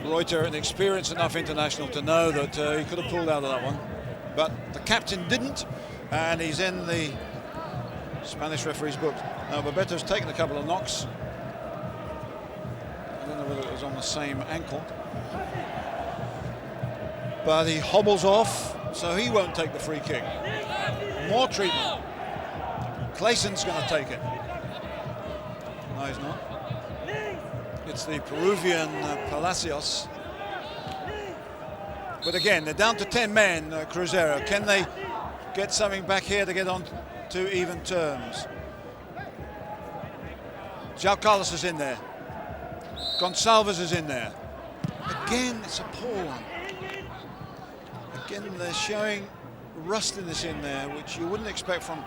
S1: Reuter, an experienced enough international to know that he could have pulled out of that one. But the captain didn't, and he's in the Spanish referee's book. Now, Bebeto's taken a couple of knocks. I don't know whether it was on the same ankle. But he hobbles off, so he won't take the free kick. More treatment. Clayson's going to take it. No, he's not. It's the Peruvian Palacios. But again, they're down to 10 men, Cruzeiro. Can they get something back here to get on to even terms? João Carlos is in there. Gonçalves is in there. Again, it's a poor one. Again, they're showing rustiness in there, which you wouldn't expect from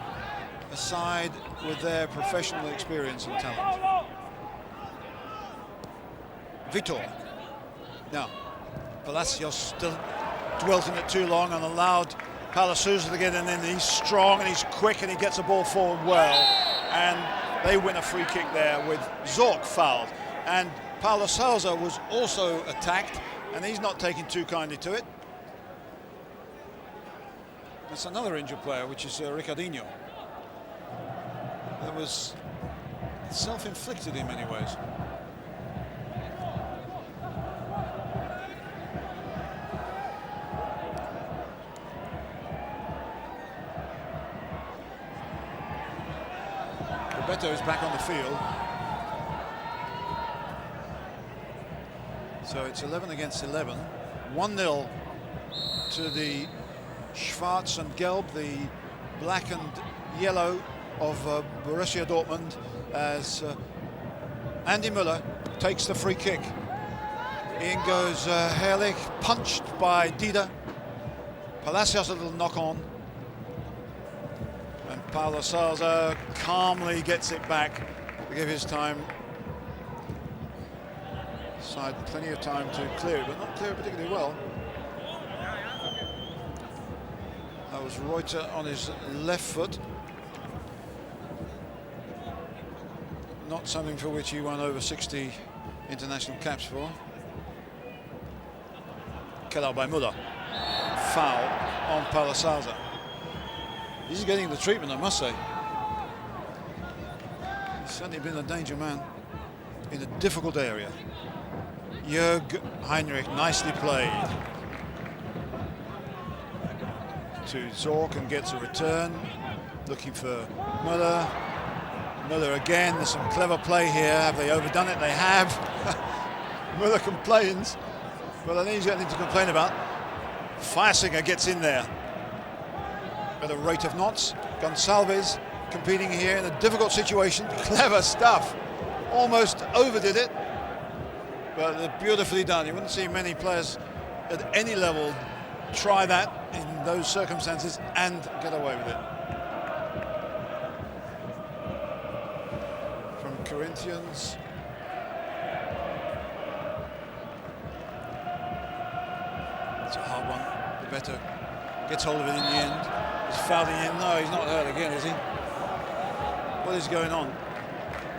S1: a side with their professional experience and talent. Vitor. Now, Palacios still dwelt in it too long and allowed Palasuza to get in. He's strong and he's quick and he gets the ball forward well. And they win a free kick there with Zorc fouled. And Paulo Sousa was also attacked, and he's not taking too kindly to it. That's another injured player, which is Ricardinho. That was self-inflicted in many ways. Bebeto is back on the field. So it's 11 against 11. 1-0 to the Schwarz and Gelb, the black and yellow of Borussia Dortmund, as Andy Müller takes the free kick. In goes Herrlich, punched by Dida. Palacios a little knock on. And Paulo Sousa calmly gets it back to give his time. Side plenty of time to clear it, but not clear it particularly well. That was Reuter on his left foot. Not something for which he won over 60 international caps for. Cut out by Müller. Foul on Paulo Sousa. He's getting the treatment, I must say. He's certainly been a danger man in a difficult area. Jörg Heinrich, nicely played. to Zorc and gets a return. Looking for Müller. Müller again, there's some clever play here. Have they overdone it? They have. Müller complains, but I think he's got nothing to complain about. Feisinger gets in there at a rate of knots. Gonçalves competing here in a difficult situation. Clever stuff. Almost overdid it, but beautifully done. You wouldn't see many players at any level try that in those circumstances and get away with it. From Corinthians. It's a hard one. The better gets hold of it in the end. He's fouling in. No, he's not hurt again, is he? What is going on?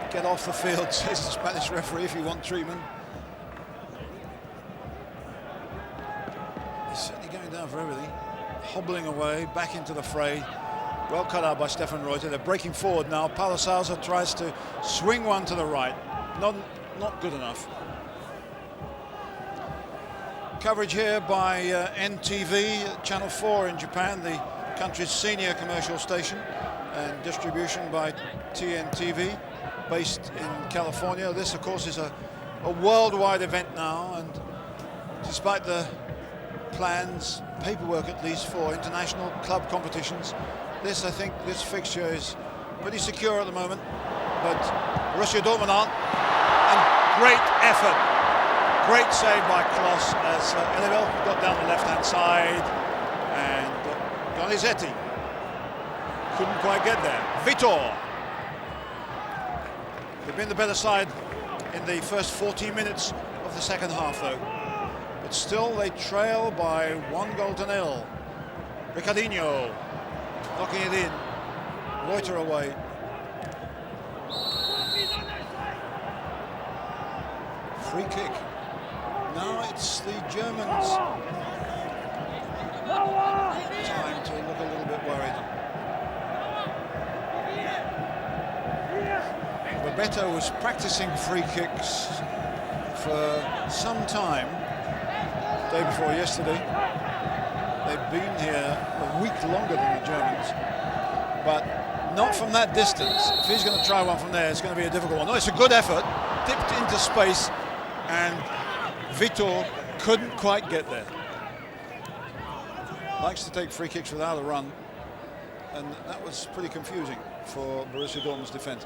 S1: Get off the field, says the Spanish referee, if you want treatment. He's certainly going down for everything. Hobbling away, back into the fray. Well cut out by Stefan Reuter. They're breaking forward now. Paulo Sousa tries to swing one to the right. Not good enough. Coverage here by NTV, Channel 4 in Japan, the country's senior commercial station, and distribution by TNTV, based in California. This, of course, is a worldwide event now, and despite the plans, paperwork at least, for international club competitions, I think this fixture is pretty secure at the moment. But Borussia Dortmund aren't, and great effort. Great save by Kloss as Elibel got down the left-hand side, and Donizetti couldn't quite get there. Vitor. They've been the better side in the first 14 minutes of the second half, though. But still, they trail by 1-0. Ricardinho knocking it in. Reuter away. Free kick. Now it's the Germans' time to look a little bit worried. Bebeto was practicing free kicks for some time, the day before yesterday. They've been here a week longer than the Germans, but not from that distance. If he's going to try one from there, it's going to be a difficult one. No, it's a good effort, dipped into space, and Vitor couldn't quite get there. Likes to take free kicks without a run, and that was pretty confusing for Borussia Dortmund's defence.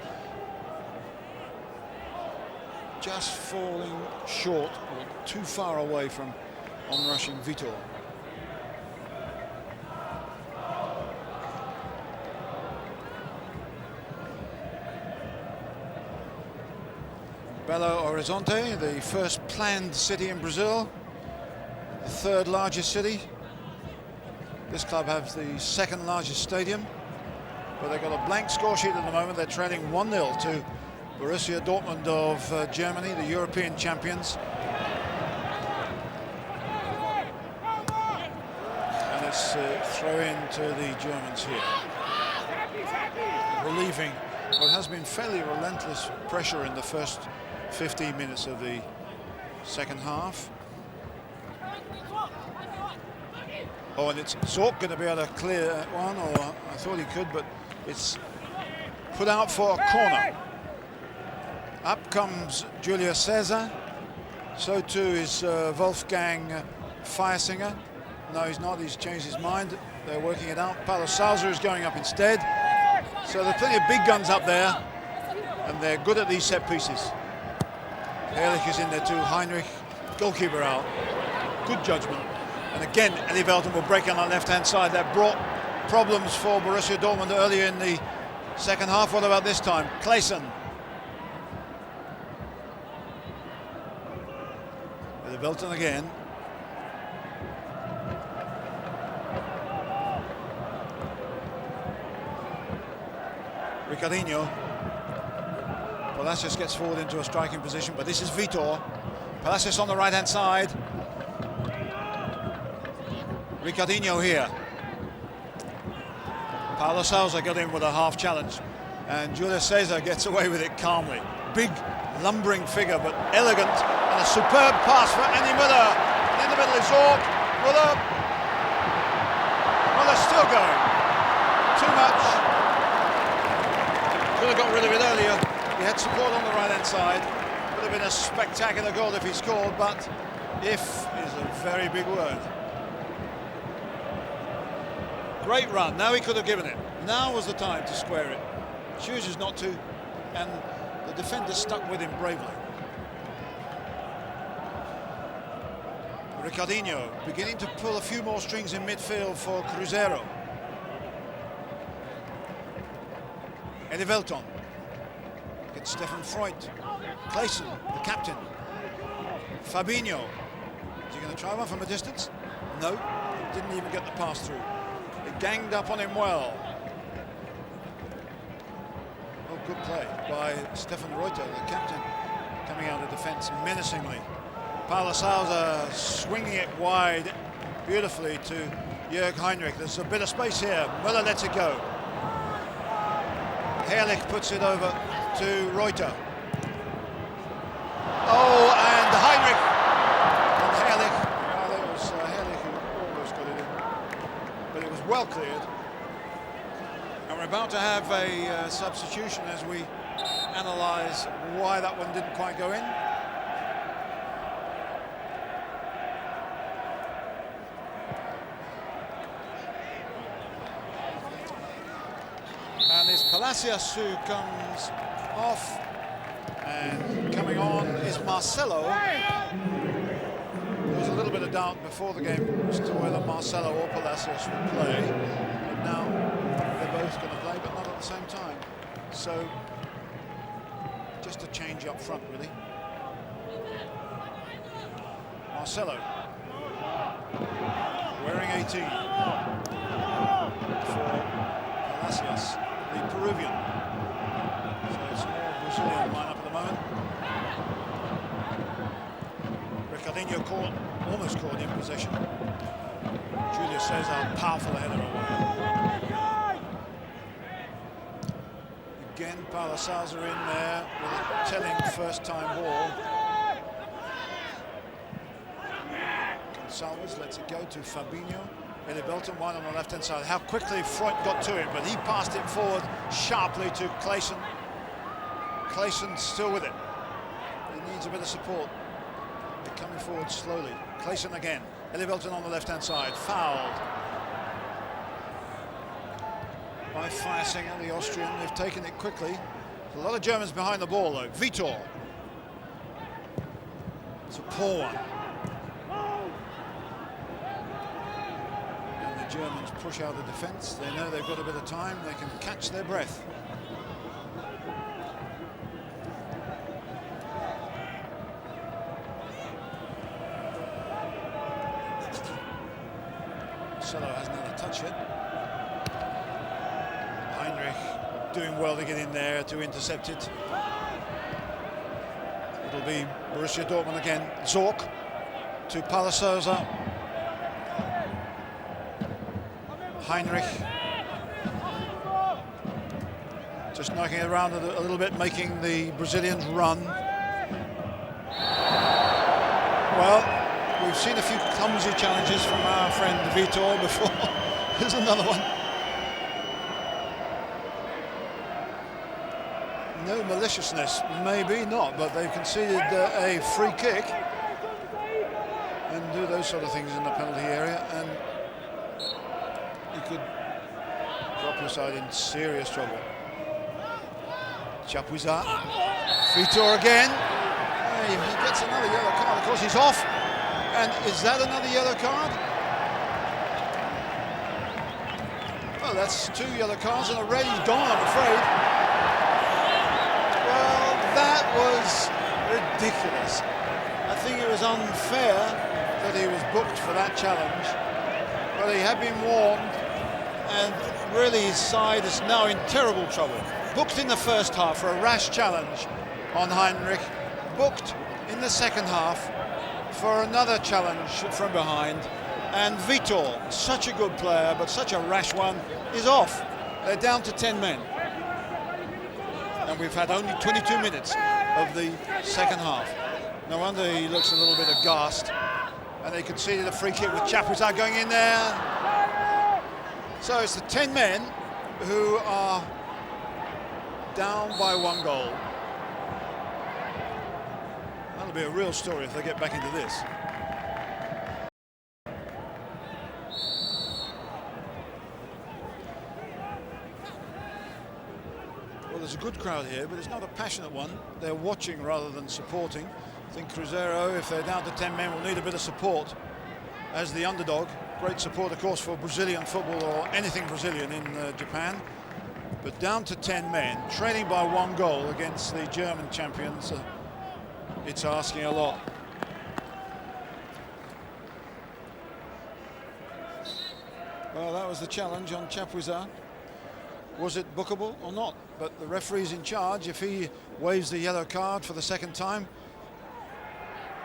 S1: Just falling short, or too far away from on-rushing Vitor. Belo Horizonte, the first planned city in Brazil, the third largest city. This club has the second largest stadium, but they've got a blank score sheet at the moment. They're trailing 1-0 to Borussia Dortmund of Germany, the European champions. And it's throw in to the Germans here. Relieving what has been fairly relentless pressure in the first 15 minutes of the second half. Oh, and it's Zorc going to be able to clear one, or I thought he could, but it's put out for a corner. Up comes Julio César. So too is Wolfgang Feisinger. No, he's not. He's changed his mind. They're working it out. Paulo Sousa is going up instead. So there's plenty of big guns up there, and they're good at these set pieces. Ehrlich is in there too. Heinrich, goalkeeper out. Good judgment. And again, Elie Velten will break on that left-hand side. That brought problems for Borussia Dortmund earlier in the second half. What about this time? Claesson. Elie Velten again. Ricardinho. Palacios gets forward into a striking position, but this is Vitor. Palacios on the right-hand side. Ricardinho here. Paulo Sousa got in with a half challenge, and Julio César gets away with it calmly. Big, lumbering figure, but elegant, and a superb pass for Andy Müller. In the middle is Zorc. Müller still still going. Too much. Could have got rid of it earlier. He had support on the right-hand side. Would have been a spectacular goal if he scored, but if is a very big word. Great run. Now he could have given it. Now was the time to square it. Chooses not to, and the defender stuck with him bravely. Ricardinho beginning to pull a few more strings in midfield for Cruzeiro. Elivelton gets Stefan Freud. Clayson, the captain. Fabinho. Is he going to try one from a distance? No, didn't even get the pass through. They ganged up on him well. Oh, good play by Stefan Reuter, the captain, coming out of defence menacingly. Paulo Sousa swinging it wide beautifully to Jörg Heinrich. There's a bit of space here. Müller lets it go. Herrlich puts it over to Reuter. Oh, and Heinrich and Herrlich. Well, it was Herrlich who almost got it in, but it was well cleared. And we're about to have a substitution as we analyse why that one didn't quite go in. And it's Palacios who comes off, and coming on is Marcelo. There was a little bit of doubt before the game as to whether Marcelo or Palacios would play, but now they're both going to play, but not at the same time. So just a change up front, really. Marcelo wearing 18 for Palacios, the Peruvian. So it's a more Brazilian lineup at the moment. Ricardinho almost caught in possession. Julius says how powerful a header away. Again, Paulo Sousa in there with a telling first-time ball. Gonçalves lets it go to Fabinho. Elivelton, one on the left-hand side. How quickly Freud got to it, but he passed it forward sharply to Clayson. Clayson still with it. He needs a bit of support. They're coming forward slowly. Clayson again. Elivelton on the left-hand side. Fouled by Feiersinger, the Austrian. They've taken it quickly. A lot of Germans behind the ball, though. Vitor. It's a poor one. Germans push out the defence. They know they've got a bit of time. They can catch their breath. Marcelo hasn't had a touch yet. Heinrich doing well to get in there to intercept it. It'll be Borussia Dortmund again. Zorc to Paulo Sousa. Heinrich just knocking it around a little bit, making the Brazilians run. Well, we've seen a few clumsy challenges from our friend Vitor before. Here's another one. No maliciousness, maybe not, but they've conceded a free kick and do those sort of things in the penalty area, and you could drop your side in serious trouble. Chapuisat, Vitor again. He gets another yellow card. Of course, he's off. And is that another yellow card? Well, that's 2 yellow cards and a red. He's gone, I'm afraid. Well, that was ridiculous. I think it was unfair that he was booked for that challenge. But he had been warned. And really his side is now in terrible trouble. Booked in the first half for a rash challenge on Heinrich. Booked in the second half for another challenge from behind. And Vitor, such a good player, but such a rash one, is off. They're down to 10 men. And we've had only 22 minutes of the second half. No wonder he looks a little bit aghast. And they conceded a free kick with Chapuisat going in there. So it's the 10 men who are down by 1 goal. That'll be a real story if they get back into this. Well, there's a good crowd here, but it's not a passionate one. They're watching rather than supporting. I think Cruzeiro, if they're down to 10 men, will need a bit of support as the underdog. Great support, of course, for Brazilian football or anything Brazilian in Japan. But down to 10 men, trailing by 1 goal against the German champions, it's asking a lot. Well, that was the challenge on Chapuisat. Was it bookable or not? But the referee's in charge. If he waves the yellow card for the 2nd time,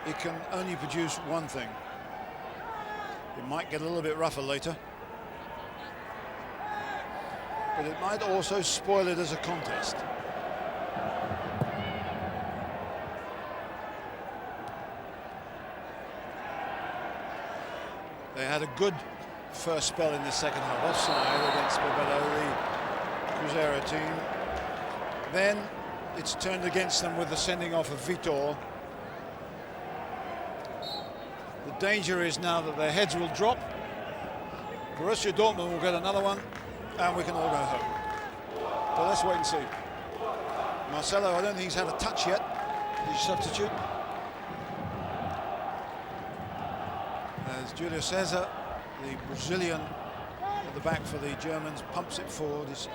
S1: it can only produce one thing. It might get a little bit rougher later, but it might also spoil it as a contest. They had a good first spell in the 2nd half, offside against Bebeto, the Cruzeiro team. Then it's turned against them with the sending off of Vitor. The danger is now that their heads will drop. Borussia Dortmund will get another one, and we can all go home. But let's wait and see. Marcelo, I don't think he's had a touch yet. He's substitute. As Julio Cesar, the Brazilian at the back for the Germans, pumps it forward. Is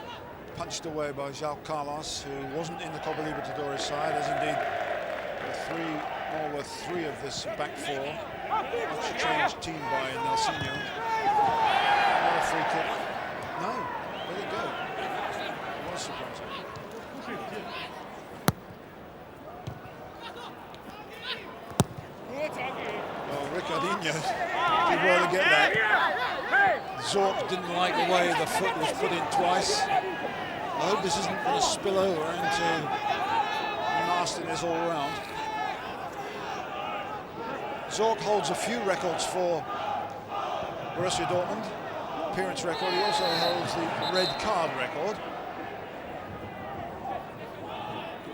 S1: punched away by João Carlos, who wasn't in the Copa Libertadores side, as indeed three of this back 4. Much changed team by Nelsinho. Another free kick. No, let it go. It was surprising. Well, Ricardinho did well to get that. Zorc didn't like the way the foot was put in twice. I hope this isn't going to spill over into nastiness all around. Zorc holds a few records for Borussia Dortmund. Appearance record. He also holds the red card record.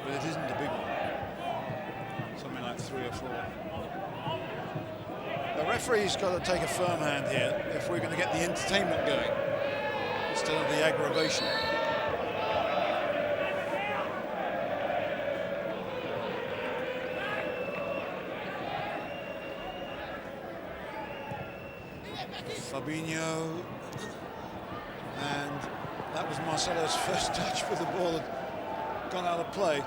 S1: But it isn't a big one. Something like 3 or 4. The referee's got to take a firm hand here if we're going to get the entertainment going instead of the aggravation. Fabinho, and that was Marcelo's first touch with the ball had gone out of play,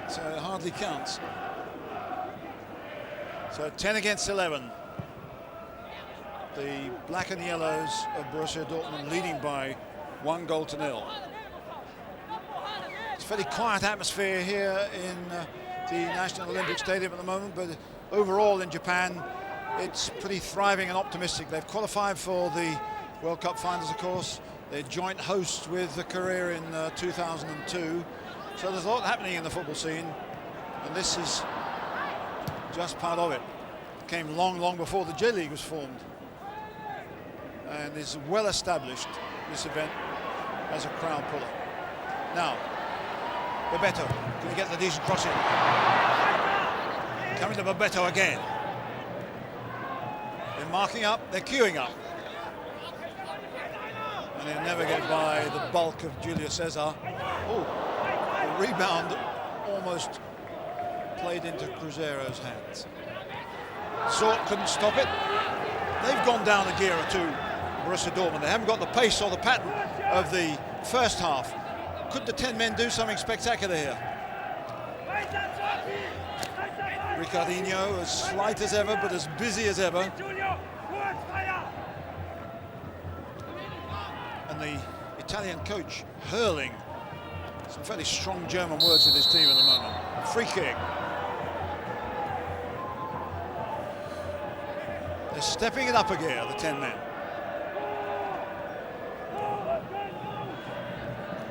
S1: so it hardly counts. So 10 against 11. The black and yellows of Borussia Dortmund leading by 1-0. It's a fairly quiet atmosphere here in the National Olympic Stadium at the moment, but overall in Japan it's pretty thriving and optimistic. They've qualified for the World Cup finals, of course. They're joint hosts with the Korea in 2002. So there's a lot happening in the football scene, and this is just part of it. It came long before the J-League was formed, and is well established, this event, as a crowd puller. Now, Bebeto, can he get the decent crossing? Coming to Bebeto again. They're marking up, they're queuing up. And they'll never get by the bulk of Julio Cesar. Oh, the rebound almost played into Cruzeiro's hands. Zorc couldn't stop it. They've gone down a gear or two, Borussia Dortmund. They haven't got the pace or the pattern of the first half. Could the 10 men do something spectacular here? Ricardinho, as slight as ever, but as busy as ever. And the Italian coach hurling some fairly strong German words at his team at the moment. Free kick. They're stepping it up a gear, the 10 men.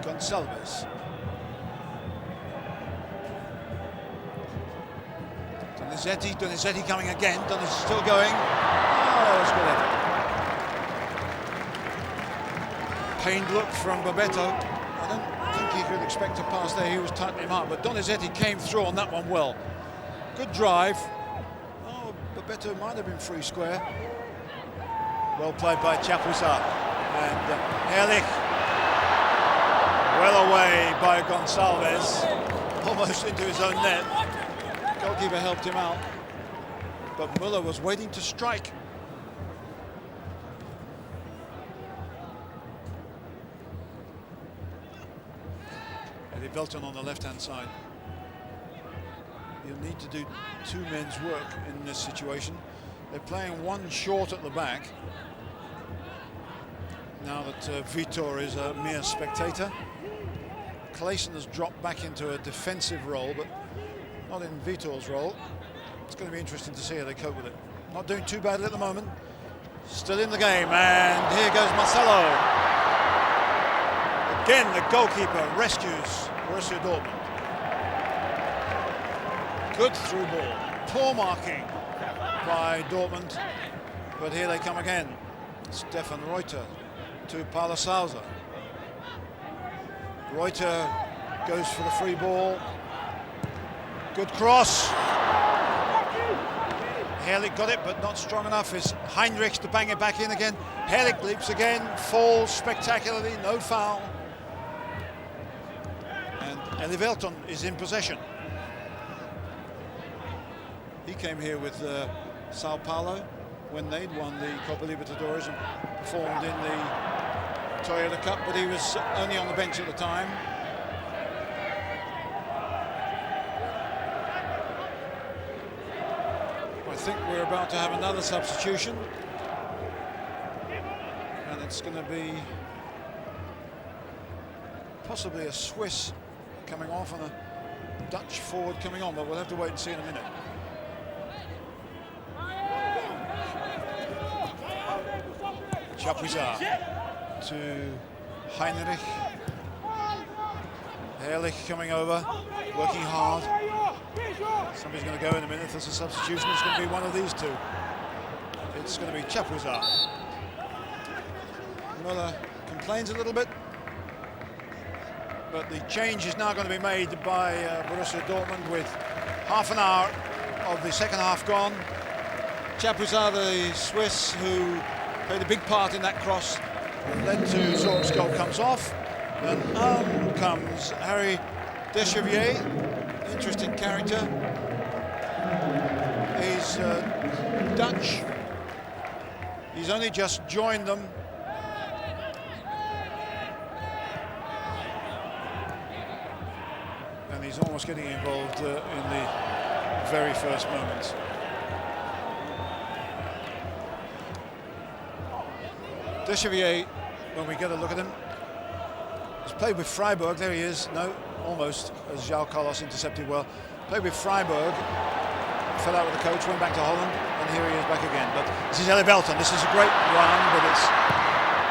S1: Gonçalves. Donizetti coming again. Donizetti still going. Oh, that was good effort. pained look from Bebeto. I don't think he could expect to pass there. He was tightening him up, but Donizetti came through on that one well. Good drive. Oh, Bebeto might have been free square. Well played by Chapuisat. And Ehrlich, well away by Gonçalves, almost into his own net. Goalkeeper helped him out, but Müller was waiting to strike. Eddie Belton on the left-hand side. You'll need to do two men's work in this situation. They're playing one short at the back, now that Vitor is a mere spectator. Clayson has dropped back into a defensive role, but not in Vitor's role. It's going to be interesting to see how they cope with it. Not doing too badly at the moment. Still in the game, and here goes Marcelo. Again, the goalkeeper rescues Borussia Dortmund. Good through ball. Poor marking by Dortmund, but here they come again. Stefan Reuter to Paulo Sousa. Reuter goes for the free ball. Good cross. Herrlich got it, but not strong enough. Is Heinrich to bang it back in again. Herrlich leaps again, falls spectacularly, no foul. And Eddie Belton is in possession. He came here with Sao Paulo when they'd won the Copa Libertadores and performed in the Toyota Cup, but he was only on the bench at the time. I think we're about to have another substitution, and it's going to be possibly a Swiss coming off and a Dutch forward coming on, but we'll have to wait and see in a minute. Chapuisat to Heinrich. Herrlich coming over, working hard. Somebody's going to go in a minute. If there's a substitution, it's going to be one of these two. It's going to be Chapuisat. Müller complains a little bit, but the change is now going to be made by Borussia Dortmund with half an hour of the second half gone. Chapuisat, the Swiss, who played a big part in that cross, led to Zorc's goal, comes off. Then comes Harry Dechevier, interesting character. He's Dutch. He's only just joined them. And he's almost getting involved in the very first moments. Dechevier, when we get a look at him, he's played with Freiburg. There he is. No, almost, as João Carlos intercepted well. Played with Freiburg, fell out with the coach, went back to Holland, and here he is back again. But this is Eddie Belton. This is a great run, but it's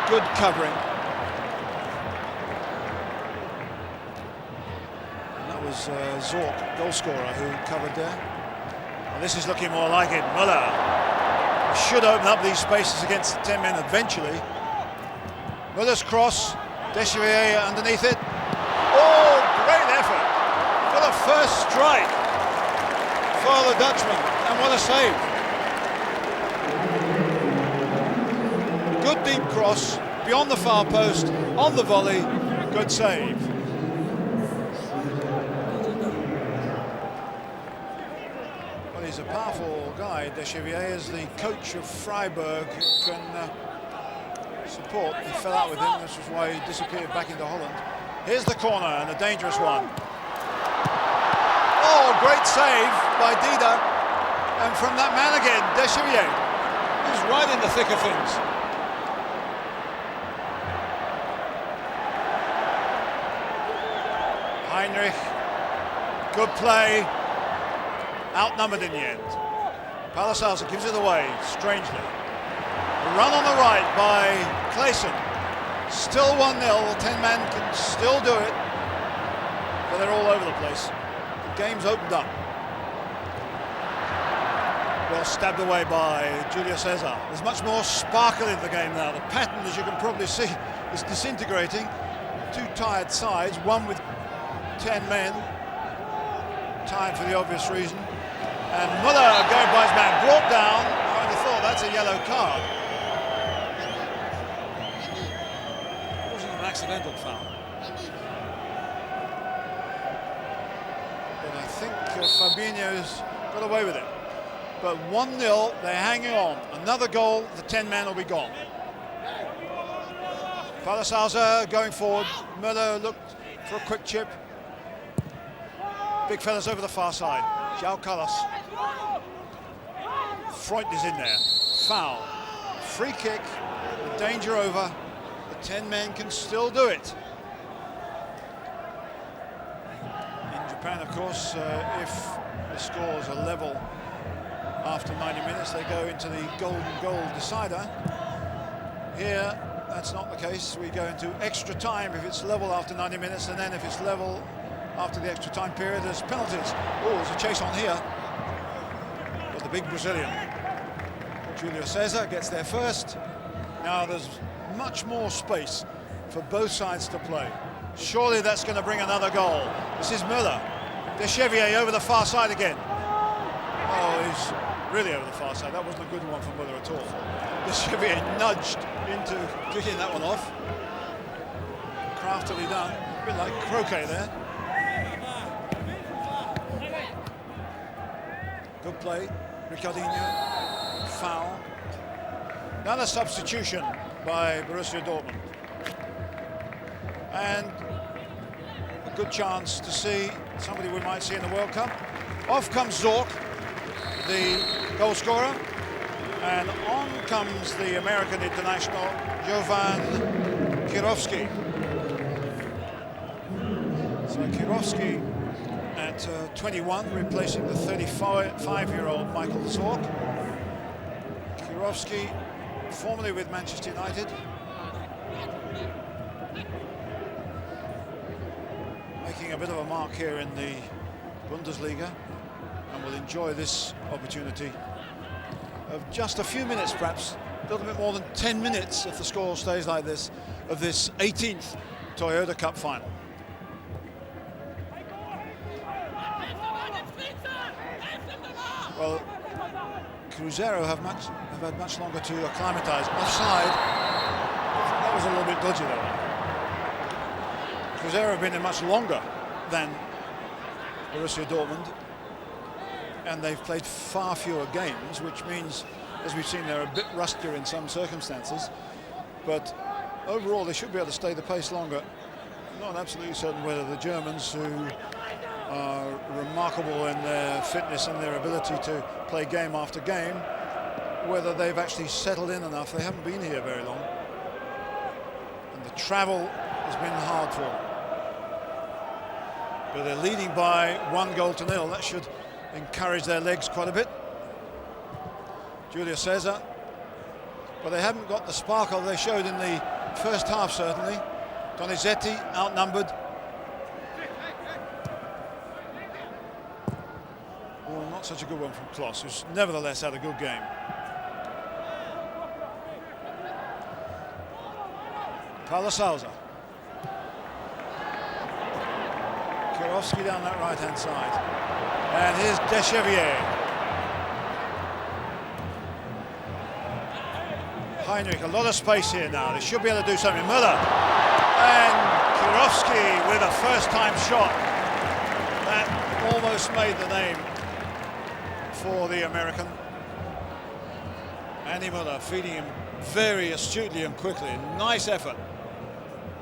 S1: good covering. And that was Zorc, goal scorer, who covered there. And this is looking more like it. Müller should open up these spaces against the 10 men eventually. Müller's cross, Dechevier underneath it. Oh, great effort. What a first strike for the Dutchman, and what a save. Good deep cross, beyond the far post, on the volley, good save. Well, he's a powerful guy, Dechevier, as the coach of Freiburg can support. He fell out with him, this is why he disappeared back into Holland. Here's the corner, and a dangerous one. Oh, great save by Dida. And from that man again, Dechevier. He's right in the thick of things. Heinrich, good play. Outnumbered in the end. Paulo Sousa gives it away, strangely. A run on the right by Clayson. Still 1-0, 10 men can still do it, but they're all over the place. The game's opened up. Well stabbed away by Julio Cesar. There's much more sparkle in the game now. The pattern, as you can probably see, is disintegrating. Two tired sides, one with 10 men, tired for the obvious reason. And Müller going by his man, brought down. I only thought that's a yellow card. It wasn't an accidental foul. But I think Fabinho's got away with it. But 1-0, they're hanging on. Another goal, the 10 men will be gone. Palasalza going forward. Müller looked for a quick chip. Big fellas over the far side. João Carlos. Freund is in there. Foul. Free kick. The danger over. The 10 men can still do it. In Japan, of course, if the scores are level after 90 minutes, they go into the golden goal decider. Here, that's not the case. We go into extra time if it's level after 90 minutes, and then if it's level after the extra time period, there's penalties. Oh, there's a chase on here. But the big Brazilian, Julio Cesar, gets there first. Now there's much more space for both sides to play. Surely that's going to bring another goal. This is Müller. Dechevier over the far side again. Oh, he's really over the far side. That wasn't a good one for Müller at all. Dechevier nudged into kicking that one off. Craftily done. A bit like croquet there. Good play. Ricardinho. Foul. Another substitution by Borussia Dortmund. And a good chance to see somebody we might see in the World Cup. Off comes Zorc, the goal scorer, and on comes the American international, Jovan Kirovski. So Kirovski at 21, replacing the 35-year-old Michael Zorc. Kirovski, formerly with Manchester United. Making a bit of a mark here in the Bundesliga, and will enjoy this opportunity of just a few minutes, perhaps a little bit more than 10 minutes if the score stays like this, of this 18th Toyota Cup final. Well, Cruzeiro have had much longer to acclimatise. Offside, that was a little bit dodgy though. Cruzeiro have been in much longer than Borussia Dortmund, and they've played far fewer games, which means, as we've seen, they're a bit rustier in some circumstances, but overall they should be able to stay the pace longer. I'm not absolutely certain whether the Germans, who are remarkable in their fitness and their ability to play game after game, whether they've actually settled in enough. They haven't been here very long, and the travel has been hard for them. But they're leading by 1-0. That should encourage their legs quite a bit. Julio Cesar, but they haven't got the sparkle they showed in the first half, certainly. Donizetti outnumbered. Oh, not such a good one from Kloss, who's nevertheless had a good game. Palasalza. Kirovski down that right-hand side. And here's Dechevier. Heinrich, a lot of space here now. They should be able to do something. Müller. And Kirovski with a first-time shot. That almost made the name for the American. Andy Müller feeding him very astutely and quickly. Nice effort.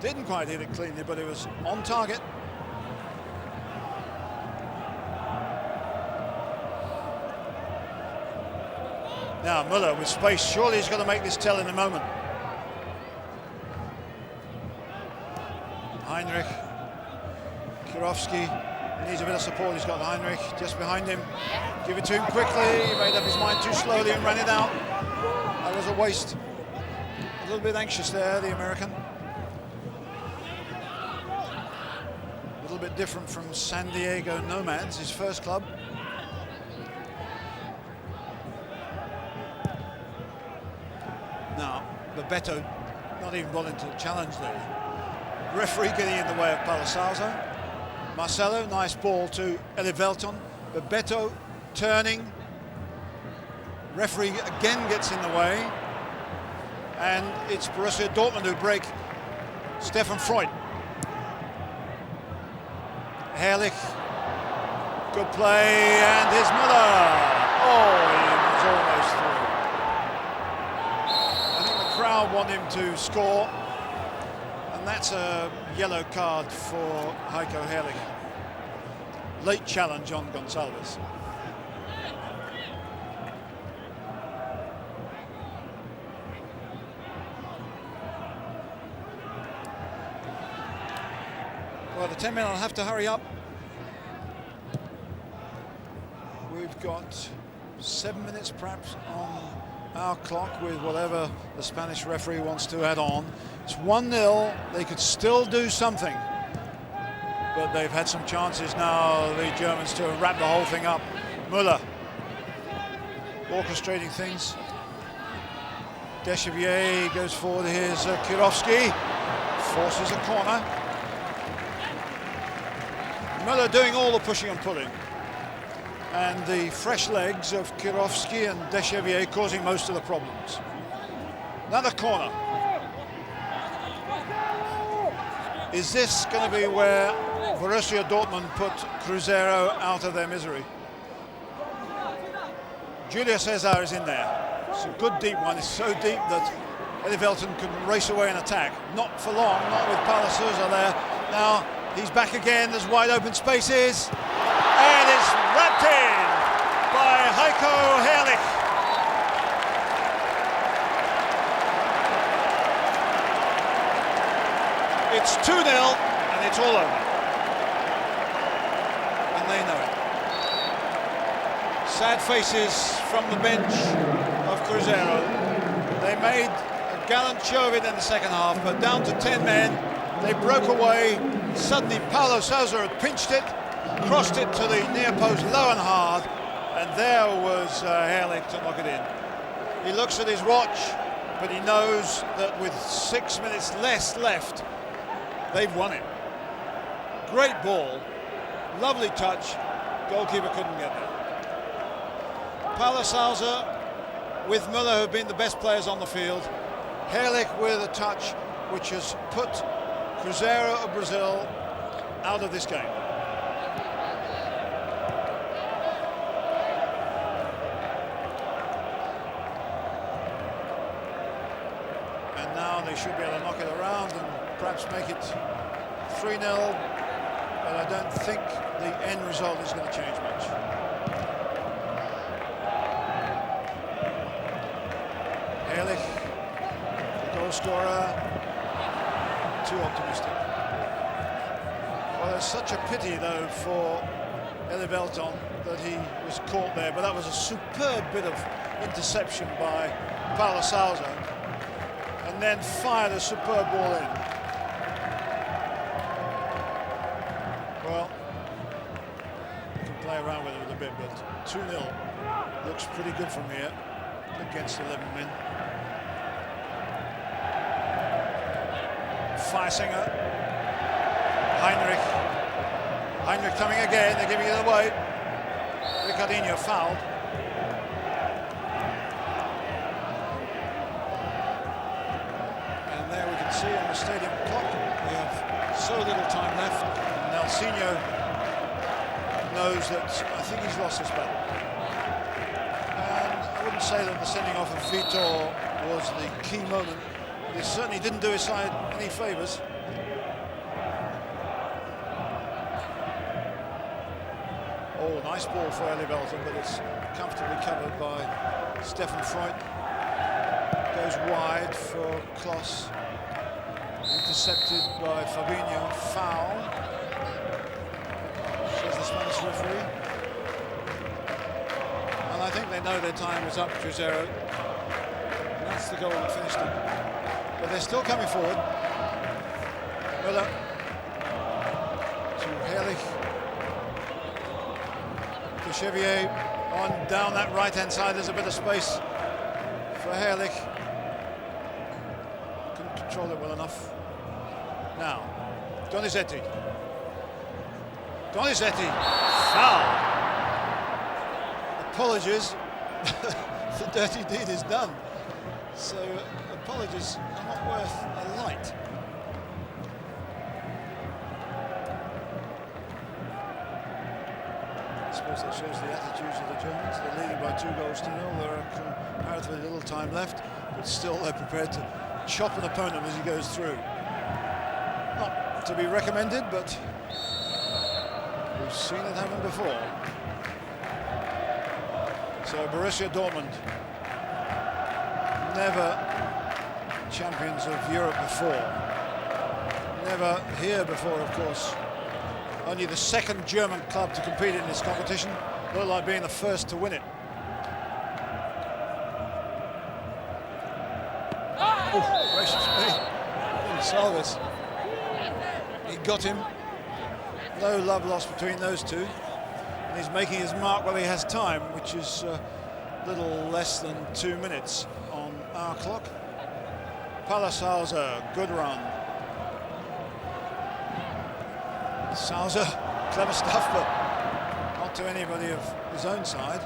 S1: Didn't quite hit it cleanly, but it was on target. Now Müller with space, surely he's going to make this tell in a moment. Heinrich, Kirovski needs a bit of support. He's got Heinrich just behind him. Give it to him quickly. He made up his mind too slowly and ran it out. That was a waste. A little bit anxious there, the American. A little bit different from San Diego Nomads, his first club. Bebeto not even willing to challenge there. Referee getting in the way of Paulo Sousa. Marcelo, nice ball to Elivelton. Bebeto turning. Referee again gets in the way. And it's Borussia Dortmund who break Stefan Freud. Herrlich, good play, and here's Müller. Oh, he was almost through. I think the crowd want him to score, and that's a yellow card for Heiko Herrlich. Late challenge on Gonçalves. Well, the 10 men will have to hurry up. We've got 7 minutes perhaps on our clock with whatever the Spanish referee wants to add on. It's 1-0, they could still do something, but they've had some chances now, the Germans, to wrap the whole thing up. Müller orchestrating things. Deschamps goes forward, here's Kirovski, forces a corner. Müller doing all the pushing and pulling, and the fresh legs of Kirovski and Deschamps causing most of the problems. Another corner. Is this going to be where Borussia Dortmund put Cruzeiro out of their misery? Julio Cesar is in there. It's a good deep one. It's so deep that Elivelton can race away and attack. Not for long, not with Paulo Sousa there. Now he's back again, there's wide open spaces, and it's wrapped in by Heiko Herrlich. It's 2-0, and it's all over. And they know it. Sad faces from the bench of Cruzeiro. They made a gallant show of it in the second half, but down to 10 men, they broke away. Suddenly Paulo Sousa had pinched it, crossed it to the near post low and hard, and there was Herrlich to knock it in. He looks at his watch, but he knows that with 6 minutes less left, they've won it. Great ball, lovely touch, goalkeeper couldn't get there. Paulo Sousa with Müller, who've been the best players on the field. Herrlich with a touch which has put Cruzeiro of Brazil out of this game. And now they should be able to knock it around and perhaps make it 3-0, but I don't think the end result is going to change much. Herrlich, the goal scorer, too optimistic. Well, it's such a pity though for Elivelton that he was caught there, but that was a superb bit of interception by Paulo Sousa, and then fired a superb ball in. Well, you can play around with it a bit, but 2-0 looks pretty good from here against 11 men. Feisinger, Heinrich coming again, they're giving it away. Ricardinho fouled. And there we can see on the stadium clock, we have so little time left. And Nelsinho knows that I think he's lost this battle. And I wouldn't say that the sending off of Vitor was the key moment. It certainly didn't do his side any favours. Oh, nice ball for Elivelton, but it's comfortably covered by Stefan Freud. Goes wide for Kloss. Intercepted by Fabinho. Foul, says the Spanish referee. And I think they know their time is up, Cruzeiro. And that's the goal that finished them. But they're still coming forward. Müller to Herrlich. To Chevier on down that right-hand side. There's a bit of space for Herrlich. controlled it well enough. Now, Donizetti. Donizetti, foul. Apologies, the dirty deed is done. So apologies are not worth a light. I suppose that shows the attitudes of the Germans. They're leading by 2-0. There are comparatively little time left, but still they're prepared to chop an opponent as he goes through. Not to be recommended, but we've seen it happen before. So Borussia Dortmund, never champions of Europe before. Never here before, of course. Only the second German club to compete in this competition. Looked like being the first to win it. Oh, gracious me. Salves. He got him. No love lost between those two. And he's making his mark while he has time, which is a little less than 2 minutes on our clock. Salzer, good run. Salzer, clever stuff, but not to anybody of his own side.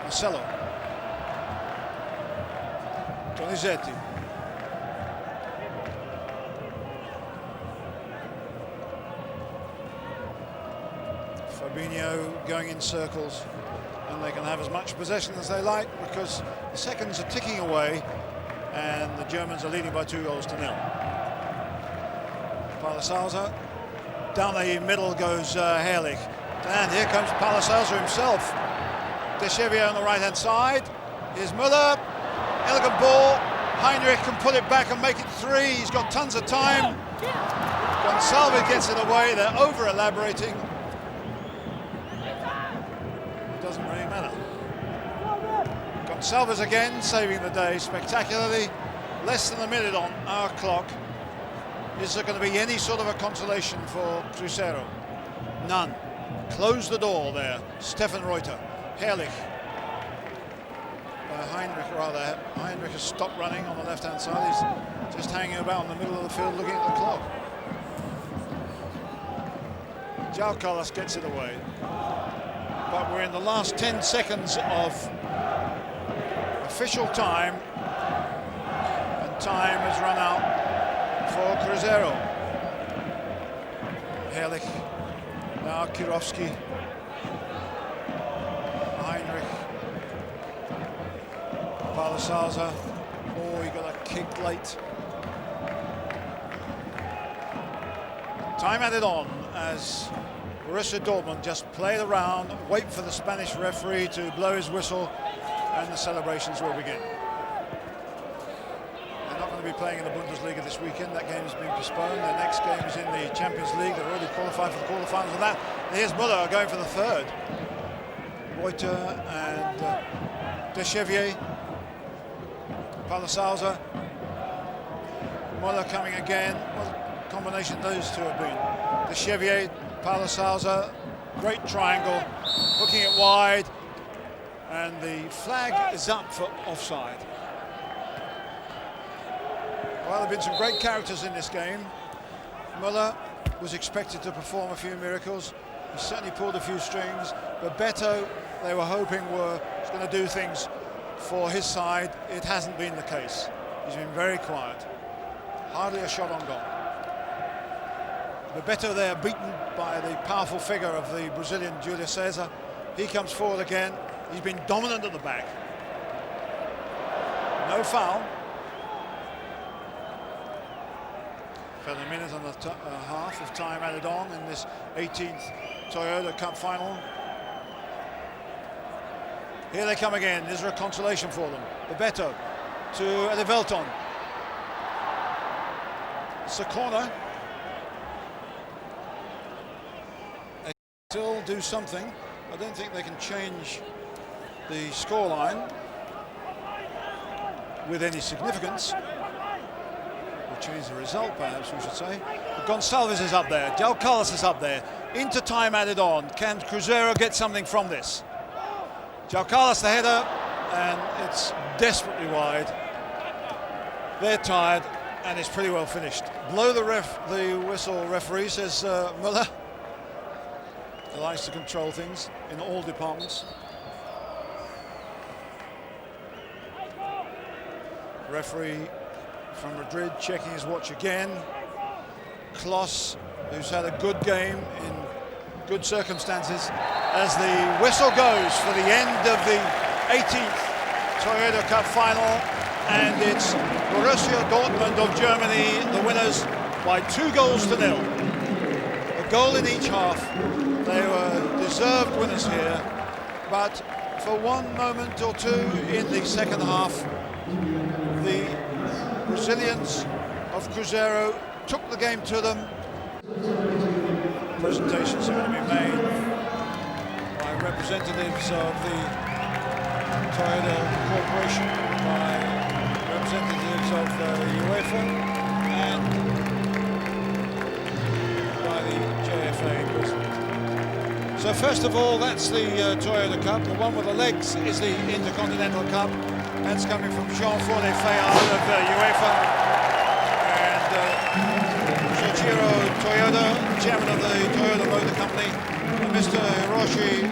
S1: Marcelo. Donizetti. Fabinho going in circles, and they can have as much possession as they like because the seconds are ticking away and the Germans are leading by 2-0. Salzer. Down the middle goes Herrlich. And here comes Salzer himself. Deschevrier on the right-hand side. Here's Müller. Elegant ball. Heinrich can pull it back and make it 3. He's got tons of time. Gonçalves gets it away. They're over-elaborating. It doesn't really matter. Gonçalves again saving the day spectacularly. Less than a minute on our clock. Is there going to be any sort of a consolation for Cruzeiro? None. Close the door there. Stefan Reuter. Herrlich. Heinrich rather. Heinrich has stopped running on the left-hand side. He's just hanging about in the middle of the field looking at the clock. João Carlos gets it away. But we're in the last 10 seconds of official time. And time has run out for Cruzeiro. Herrlich, now Kirovski, Heinrich, Salzer. Oh, he got a kick late. Time added on as Borussia Dortmund just played around, wait for the Spanish referee to blow his whistle, and the celebrations will begin. Be playing in the Bundesliga this weekend. That game has been postponed. Their next game is in the Champions League. They're already qualified for the quarterfinals of that. And here's Müller going for the third. Reuter and Deschevrier. Salzer. Müller coming again. What a combination those two have been. Deschevrier, Salzer. Great triangle. Hooking it wide. And the flag is up for offside. Well, there have been some great characters in this game. Müller was expected to perform a few miracles. He certainly pulled a few strings. But Beto, they were hoping was going to do things for his side. It hasn't been the case. He's been very quiet. Hardly a shot on goal. But Beto there, beaten by the powerful figure of the Brazilian Júlio César. He comes forward again. He's been dominant at the back. No foul. About a minute and a half of time added on in this 18th Toyota Cup final. Here they come again. Is there a consolation for them? Bebeto to Edevelton. It's a corner. They still do something. I don't think they can change the scoreline with any significance. Change the result, perhaps we should say. But Gonçalves is up there. João Carlos is up there. Into time added on. Can Cruzeiro get something from this? João Carlos the header, and it's desperately wide. they're tired, and it's pretty well finished. Blow the whistle, referee, says Muller. He likes to control things in all departments. Referee from Madrid checking his watch again. Kloss, who's had a good game in good circumstances, as the whistle goes for the end of the 18th Toyota Cup final, and it's Borussia Dortmund of Germany, the winners by 2-0. A goal in each half. They were deserved winners here, but for one moment or two in the second half, the Brazilians of Cruzeiro took the game to them. Presentations are going to be made by representatives of the Toyota Corporation, by representatives of UEFA, and by the JFA president. So first of all, that's the Toyota Cup. The one with the legs is the Intercontinental Cup. That's coming from Jean-Claude Fayard of UEFA, and Soichiro Toyoda, chairman of the Toyota Motor Company, and Mr. Hiroshi.